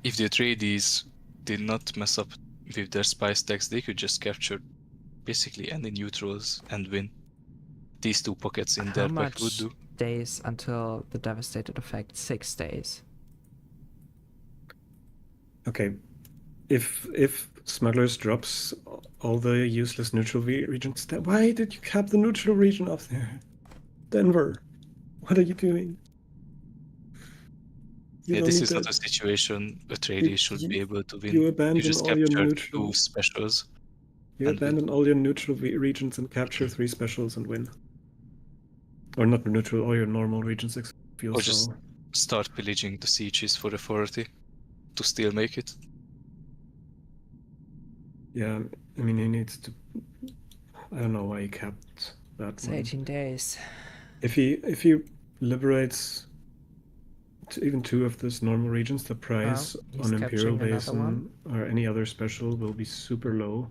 If the Atreides did not mess up with their spy stacks, they could just capture basically any neutrals and win. These 2 pockets in How their pack would much do. days until the devastated effect? 6 days. Okay, if Smugglers drops all the useless neutral regions, then why did you cap the neutral region up there? Denver, what are you doing? You Yeah, don't this need is not that. a situation Atreides should be able to win. You abandon just all your capture neutral. 2 specials. You and win. abandon all your neutral regions and capture 3 specials and win. Or not neutral, all your normal regions if you Or just so. start pillaging the sieges for authority to still make it. Yeah, I mean he needs to. I don't know why he kept that It's one. 18 days. If he liberates even 2 of those normal regions, the price he's on Imperial capturing another Basin or any other special will be super low.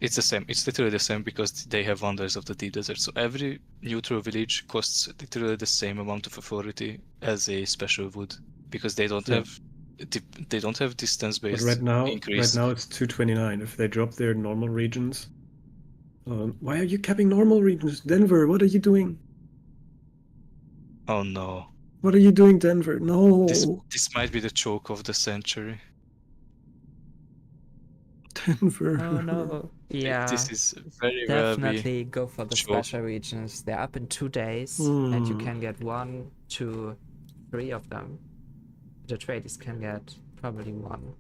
It's the same. It's literally the same because they have Wonders of the Deep Desert. So every neutral village costs literally the same amount of authority as a special would, because they don't Yeah. have distance But based right now increase. it's 229. If they drop their normal regions, why are you capping normal regions, Denver? What are you doing? Oh no, What are you doing, Denver? No, this might be the choke of the century. Denver. Oh no. Yeah. This is very well be Definitely go for the choke. special regions. They're up in 2 days, and you Hmm. can get 1, 2, 3 of them. The traders can get probably 1.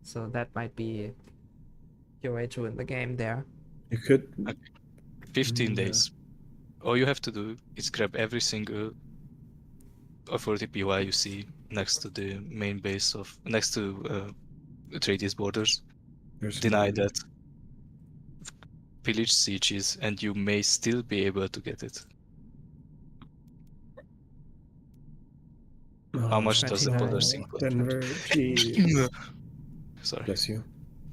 So that might be your way to win the game there. You could 15 Yeah. days. All you have to do is grab every single authority PY you see next to the main base of next to Atreides borders. there's Deny one. that. Pillage sieges, and you may still be able to get it. How much does the 29. Polar cost? Denver, please. Sorry, Bless you.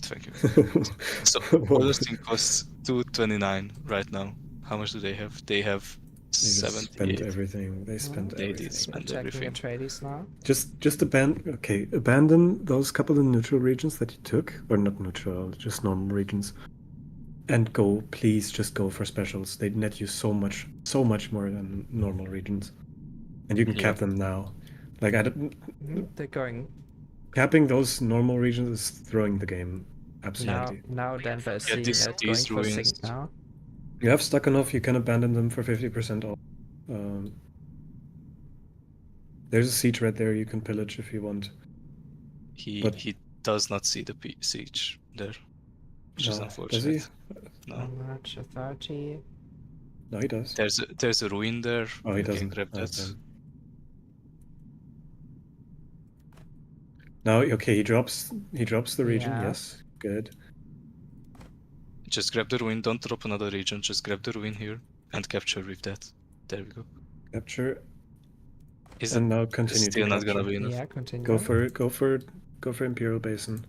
thank you. So Polar costs 229 right now. How much do they have? They have They just spent 78. everything. They spent They everything. did spend Checking everything. the traders now. Just abandon those couple of neutral regions that you took, or not neutral, just normal regions, and go. Please, just go for specials. They net you so much more than normal regions, and you can cap Yep. them now. Like I don't, They're going capping those normal regions is throwing the game absolutely. now. Denver is Yeah, seeing these it, going for ruins. sync now. You have Stakhanov, you can abandon them for 50% off. There's a siege right there you can pillage if you want. But- He does not see the siege there, which is No, unfortunate. does he? No. How much authority? No, he does. There's a ruin there. Oh, he You can doesn't. grab Oh, that. then. Now, okay, he drops the region. Yeah. Yes, good. Just grab the ruin. Don't drop another region. Just grab the ruin here and capture with that. There we go. Capture Is and it now continue still to not gonna capture. be enough? Yeah, continue. Go for Imperial Basin.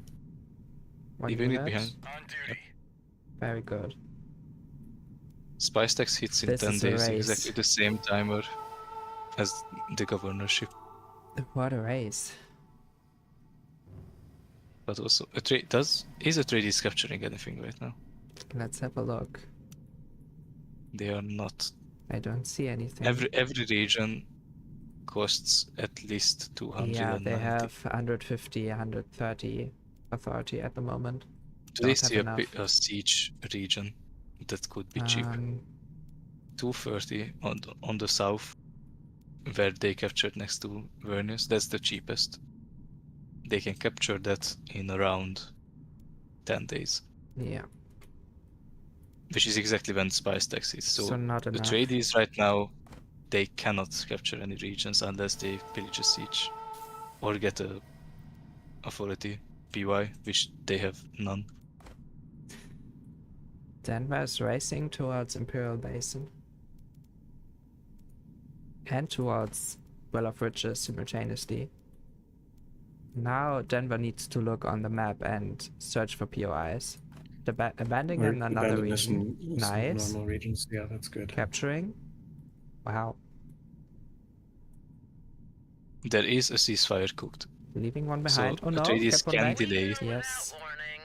1 Leaving it unit. behind. On duty. Very good. Spy stacks hits in This 10 is a days, race. exactly the same timer as the governorship. What a race. But also, is Atreides capturing anything right now? Let's have a look. They are not. I don't see anything. Every region costs at least 290. Yeah, they have 150, 130 authority at the moment. Do they Don't have see enough. a siege region that could be cheap? 230 on the south, where they captured next to Vernius. That's the cheapest. They can capture that in around 10 days. Yeah. Which is exactly when spice tax is. So not the enough. trades right now, they cannot capture any regions unless they pillage a siege or get a authority PY, which they have none. Denver is racing towards Imperial Basin. And towards Well of Riches simultaneously. Now Denver needs to look on the map and search for POIs. Abandoning another region. Nice. Normal regions, yeah, that's good. Capturing. Wow. There is a ceasefire cooked. Leaving one behind. So Oh no, Atreides kept one can back. delay. Yes. Warning.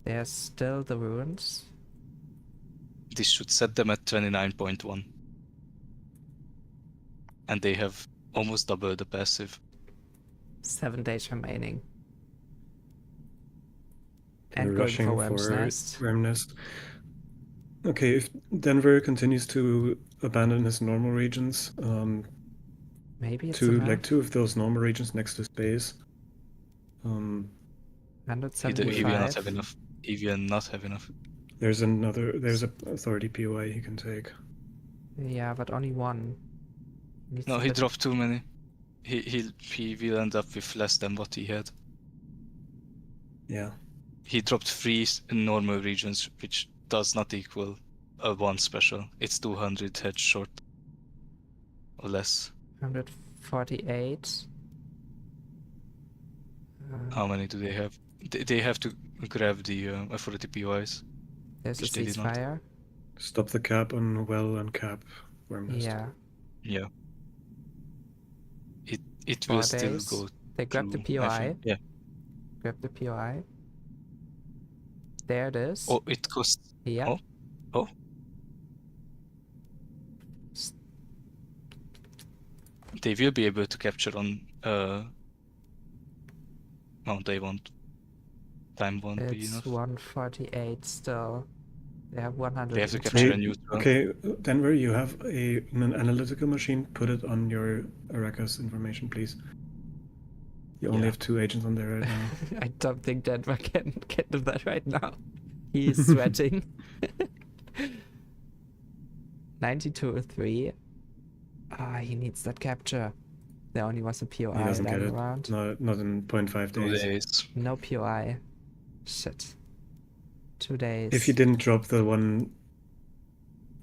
There's still the ruins. This should set them at 29.1. And they have almost double the passive. 7 days remaining. They're And going rushing for Worm's Nest. Worm's Nest. Okay, if Denver continues to abandon his normal regions, Maybe it's two of those normal regions next to space. He will not 175. have enough. He will not have enough. There's a authority POI he can take. Yeah, but only one. No, he dropped too many. He will end up with less than what he had. Yeah. He dropped 3 normal regions, which does not equal a 1 special. It's 200 heads short. Or less. 148. How many do they have? They have to grab the authority POIs. There's a which they did not. ceasefire. Stop the cap on Well and cap Worm Nest. Yeah. Yeah. It 4 will still days. go. They grab the through, I POI. think. Yeah. Grab the POI. There it is. Oh, it costs. Yeah. Oh. They will be able to capture on. No, they won't. Time won't be It's enough. 148 still. They have 100. They have to capture a neutral. Okay, Denver, you have an analytical machine. Put it on your Arrakis information, please. You only have 2 agents on there right now. I don't think Denver can do that right now. He is sweating. 92-3. He needs that capture. There only was a POI He doesn't get lying it. around. Not in 0.5 2 days. days. No POI. Shit. 2 days. If you didn't drop the one,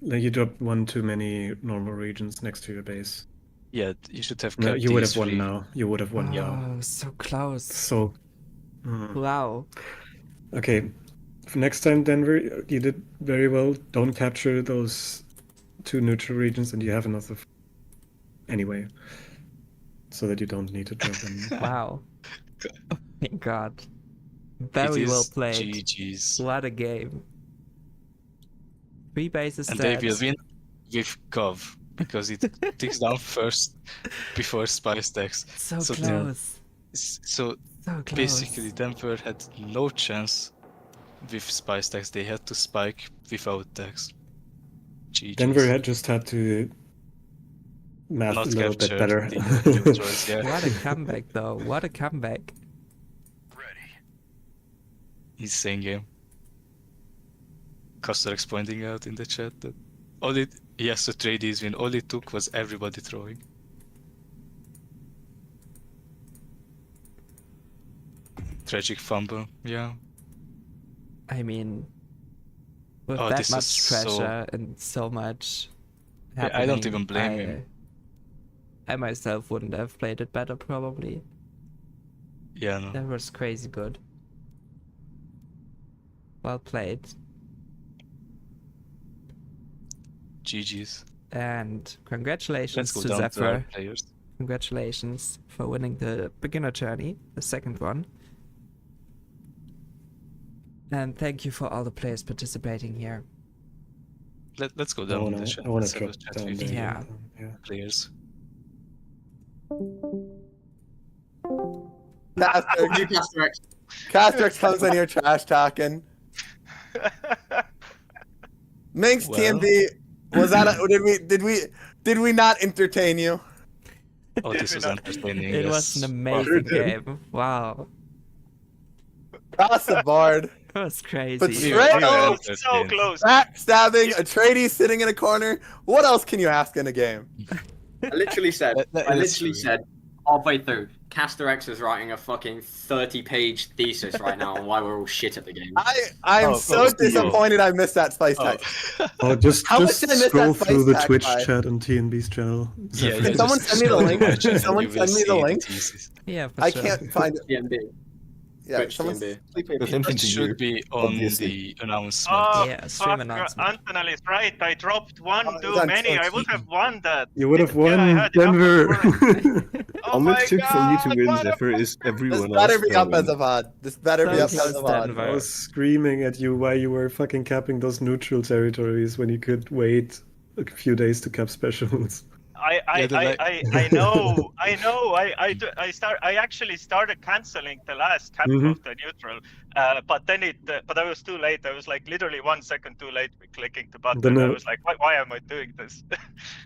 like you dropped one too many normal regions next to your base. Yeah, you should have kept No, you would these have won 3. now. You would have won now. Oh, so close. So, Wow. okay. For next time, Denver, you did very well. Don't capture those 2 neutral regions, and you have enough of anyway, so that you don't need to drop them. Wow. Oh my god. Very well played. GG's. What a game. 3 bases And dead. they will win with Cov, because it ticks down first before Spice Tax. So So- close. So So close. basically, Denver had no chance with Spice Tax. They had to spike without tax. GG's. Denver had just had to math Not a little bit capture better. the neutrals, yeah. What a comeback though. What a comeback. Ready. Insane game. Casterex pointing out in the chat that yes, the trades win. All it took was everybody throwing. Tragic fumble, yeah. I mean, with Oh, that this much is so- pressure and so much Yeah, I don't happening, even blame him. I myself wouldn't have played it better probably. Yeah, no. That was crazy good. Well played. GG's. And congratulations Let's go to down to our Zephyr. players. Congratulations for winning the beginner journey, the second one. And thank you for all the players participating here. Let's go I down wanna, the chat. I wanna Let's have a drop chat down with there. Yeah. Yeah. players. Casterx comes in here trash talking. Minx Well. TMB, was that did we not entertain you? Oh, this was entertaining. It yes. was an amazing game. Wow. Across the board. That was crazy. Betrayal, So close. backstabbing, a tradie sitting in a corner. What else can you ask in a game? I literally said, That I is literally true. said halfway through, Caster X is writing a fucking 30-page thesis right now on why we're all shit at the game. I am Oh, so disappointed I missed that spice Oh. text. Oh, just How much did I miss scroll that through the spice Twitch tag by? chat on TNB's channel. Yeah, Zephyr. Can yeah, someone just send me the scroll link? to my Can channel, someone you will send me the see link? thesis. Yeah, for I sure. can't find it. TMB. Yeah, Twitch someone TMB. sleep here. It should be on obviously. the announcement. Oh, Yeah, stream fuck, announcement. Antonel is right. I dropped one Oh, too it's on many. I Twitch. would have won that. You would have Yeah, I won, had enough Denver. scoring. Oh All my it took for you to God, win, what a Zephyr, is This everyone else. better be up as throwing. a VOD. This better be up Thank as you, a VOD. Denver. I was screaming at you why you were fucking capping those neutral territories when you could wait a few days to cap specials. I know. I actually started canceling the last cap Mhm. of the neutral, but then but I was too late. I was like literally 1 second too late with clicking the button. Then I I- was like, why am I doing this?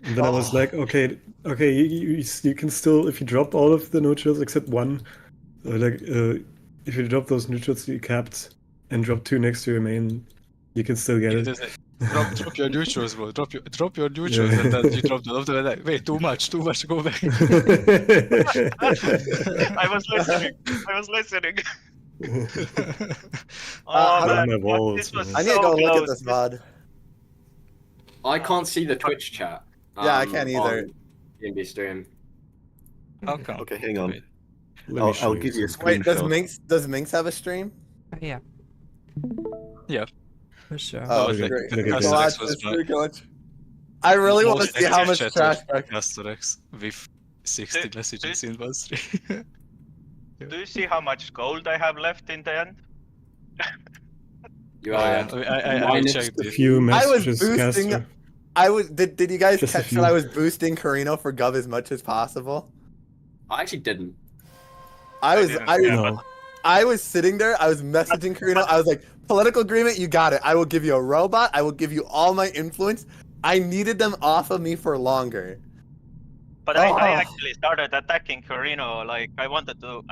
And then I was like, okay, you can still, if you drop all of the neutrals except one, if you drop those neutrals you capped and drop 2 next to your main, you can still get it. Drop your neutrals, bro. Drop your neutrals, and then you drop the other. Like, wait, too much. Go back. I was listening. how do man, my but walls, this was man. I need to so go look at close. this VOD. I can't see the Twitch chat. Yeah, I can't either. on TMB stream. How come? Okay, hang on. Wait. Let me show I'll you give you a something. Wait, screenshot. does Minx have a stream? Yeah. Yeah. For sure. Oh, look at- great. look at Go this. watch Was this my- pretty much. I really want to Most see how active much chat trash of back. Casterex with 60 Dude, messages in one stream. Do you see how much gold I have left in the end? You Oh, are. yeah. I minus checked A it. few I was messages, boosting. Caster. Did you guys Just a catch few. that I was boosting Carino for Gov as much as possible? I actually didn't. I was didn't, I was yeah, No. I was sitting there. I was messaging Carino. I was like, political agreement, you got it. I will give you a robot. I will give you all my influence. I needed them off of me for longer. But I Oh. actually started attacking Carino. Like I wanted to.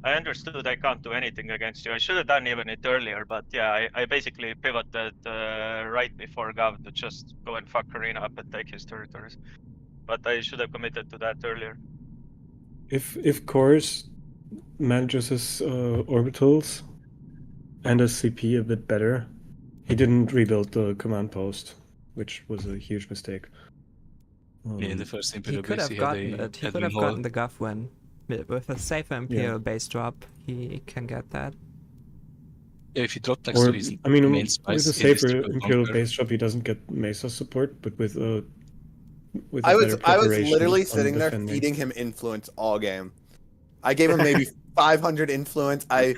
I understood I can't do anything against you. I should have done even it earlier. But yeah, I basically pivoted right before Gav to just go and fuck Carino up and take his territories. But I should have committed to that earlier. If Course manages his orbitals and his CP a bit better, he didn't rebuild the command post, which was a huge mistake. Yeah, in the first He Imperial could base, have gotten it. He could have gotten the Guff win. With a safer Imperial base drop, he can get that. Yeah, if he dropped next Or, to his I mean, main with spice, a in safer district Imperial bunker. base drop, he doesn't get Mesa support, but with a I was better preparation literally on sitting there defending. feeding him influence all game. I gave him maybe 500 influence. I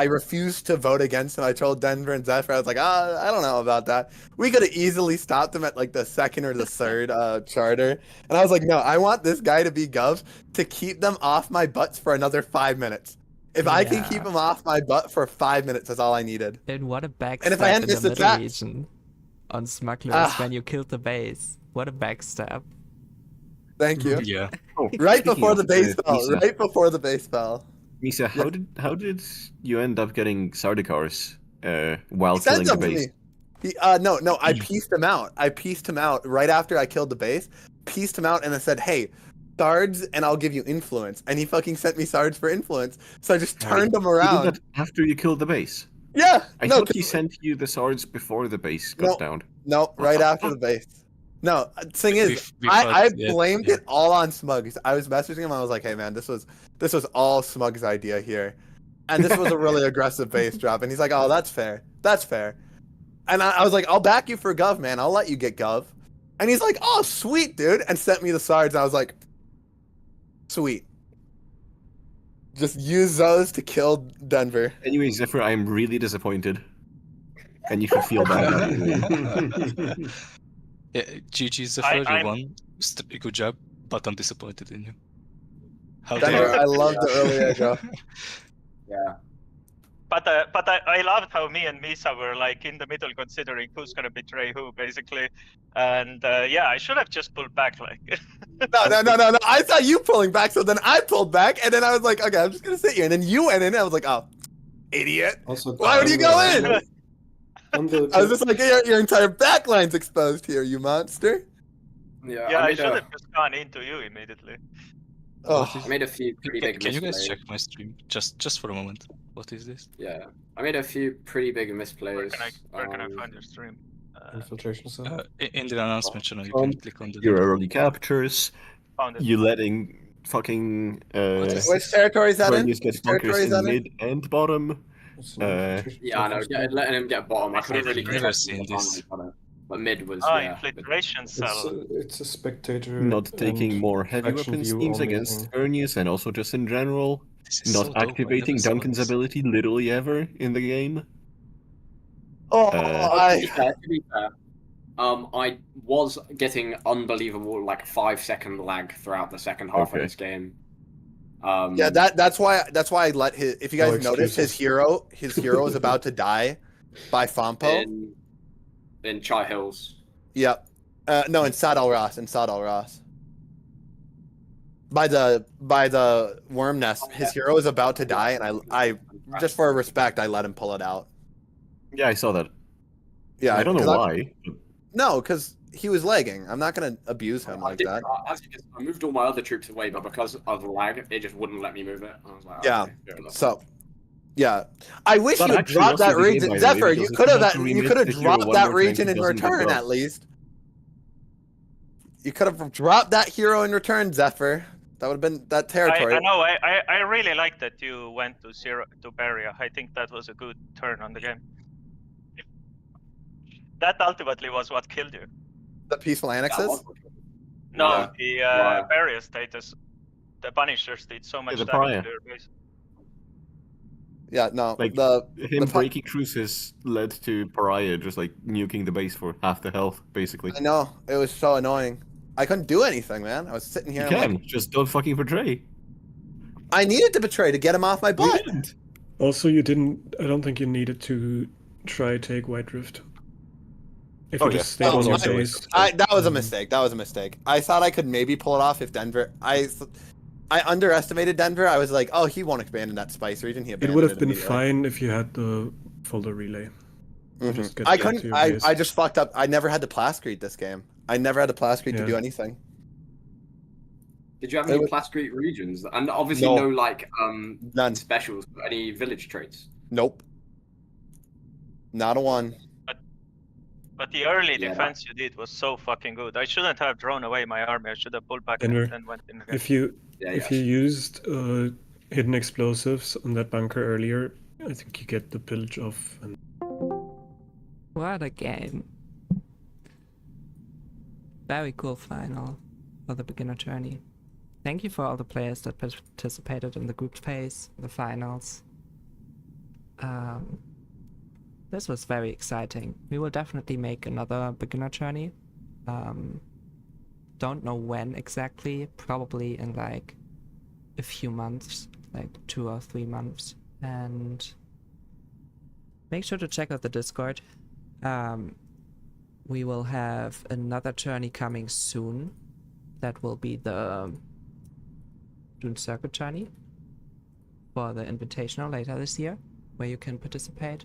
refused to vote against him. I told Denver and Zephyr, I was like, I don't know about that. We could have easily stopped him at like the second or the third charter. And I was like, no, I want this guy to be Gov to keep them off my butts for another 5 minutes. If I can keep Yeah. him off my butt for 5 minutes, that's all I needed. And what a backstab And if I hadn't in the missed the middle chat- region on Smugglers Ah. when you killed the base. What a backstab. Thank you. Yeah. Oh, Right speaking before of, the base fell. Misa, Right before the base fell. Misa, how did you end up getting Sardicars while killing Sent the them to base? me. No, I pieced him out. I pieced him out right after I killed the base. Pieced him out and I said, hey, Sards and I'll give you influence. And he fucking sent me Sards for influence. So I just turned him You did around. that after you killed the base. Yeah. I no, thought he sent you the swords before the base got down. no, right after the base. No, thing is, I blamed it all on Smugs. I was messaging him. I was like, hey man, this was all Smugs' idea here. And this was a really aggressive base drop. And he's like, oh, that's fair. That's fair. And I was like, I'll back you for Gov, man. I'll let you get Gov. And he's like, "Oh, sweet, dude," and sent me the swords. And I was like, "Sweet." Just use those to kill Denver. Anyway, Zephyr, I am really disappointed. And you should feel bad about it. Yeah, GG Zephyr, you I'm- won. Good job, but I'm disappointed in you. How Denver, dare I loved the earlier ago. Yeah. But I loved how me and Misa were like in the middle, considering who's gonna betray who, basically. And yeah, I should have just pulled back, like. No. I saw you pulling back, so then I pulled back, and then I was like, okay, I'm just gonna sit here. And then you went in, and I was like, oh, idiot. Also, Why would you go in? On the, I was just like, your entire backline's exposed here, you monster. Yeah, Yeah, I made should a- have just gone into you immediately. Oh, I made a few pretty big Can you guys misplays. check my stream just for a moment? What is this? Yeah, I made a few pretty big Where misplays. can I find your stream? infiltration cell. In the announcement channel, you can click on the Your link. early captures, Found it. you letting fucking which territory is that in? Vernius get Which territory bunkers is that in in? mid and bottom. Yeah, I know. Letting him get bottom. I couldn't really I've never contest seen him this. on it. But mid was Ah, yeah. infiltration cell. It's a spectator. Not taking and more heavy faction weapons view teams only against thing. Vernius, and also just in general, This is not so dope. I've activating never saw Duncan's this. ability literally ever in the game. Oh, To be fair, I was getting unbelievable 5-second lag throughout the second half Okay. of this game. yeah, that's why I let his. If you guys No noticed, his excuses. hero is about to die by Fampo. in Chai Hills. Yep. No, in Sadal Ross. By the worm nest, his hero is about to die, and I just for respect, I let him pull it out. Yeah, I saw that. Yeah, I don't know 'cause why. No, because he was lagging. I'm not gonna abuse him like that. As you can see, I moved all my other troops away, but because of the lag, it just wouldn't let me move it. I was like, Yeah. okay, fair enough. So, yeah, I wish That you would actually drop lost that you the game, region, by the way, Zephyr. You because could if you have had to you remit could have the hero dropped one that more time, region he in doesn't return drop. at least. You could have dropped that hero in return, Zephyr. That would have been that territory. I know. I really like that you went to Beria. I think that was a good turn on the game. That ultimately was what killed you. The peaceful annexes. No, Yeah. the Beria status. The Punishers did so much the damage Pariah. to your base. Yeah, no. Like him breaking cruises led to Pariah just nuking the base for half the health, basically. I know, it was so annoying. I couldn't do anything, man. I was sitting here. You and can just don't fucking betray. I needed to betray to get him off my butt. Also, you didn't. I don't think you needed to try take White Rift. If you just stayed on your base. That was a mistake. That was a mistake. I thought I could maybe pull it off if Denver. I underestimated Denver. I was like, oh, he won't abandon that spice region. He It abandoned would have been immediately. fine if you had the folder relay. Just get I back to couldn't. your I base. just fucked up. I never had the Plascrete this game. I never had the Plascrete to Yeah. do anything. Did you have It any was- Plascrete regions? And obviously No. no None. specials, any village traits. Nope. Not a one. But the early Yeah. defense you did was so fucking good. I shouldn't have drawn away my army. I should have pulled back Denver, and then went in again. If you Yeah, if you used hidden explosives on that bunker earlier, I think you get the pillage off. And What a game. Very cool final for the beginner tourney. Thank you for all the players that participated in the group phase, the finals. This was very exciting. We will definitely make another beginner tourney. Don't know when exactly, probably in a few months, 2 or 3 months. And make sure to check out the Discord. We will have another tourney coming soon. That will be the Dune Circuit tourney for the Invitational later this year, where you can participate.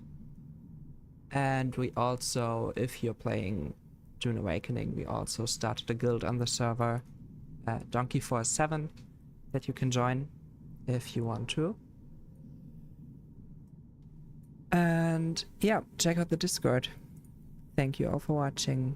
And we also, if you're playing Dune Awakening, we also started a guild on the server, Donkey47, that you can join if you want to. And yeah, check out the Discord. Thank you all for watching.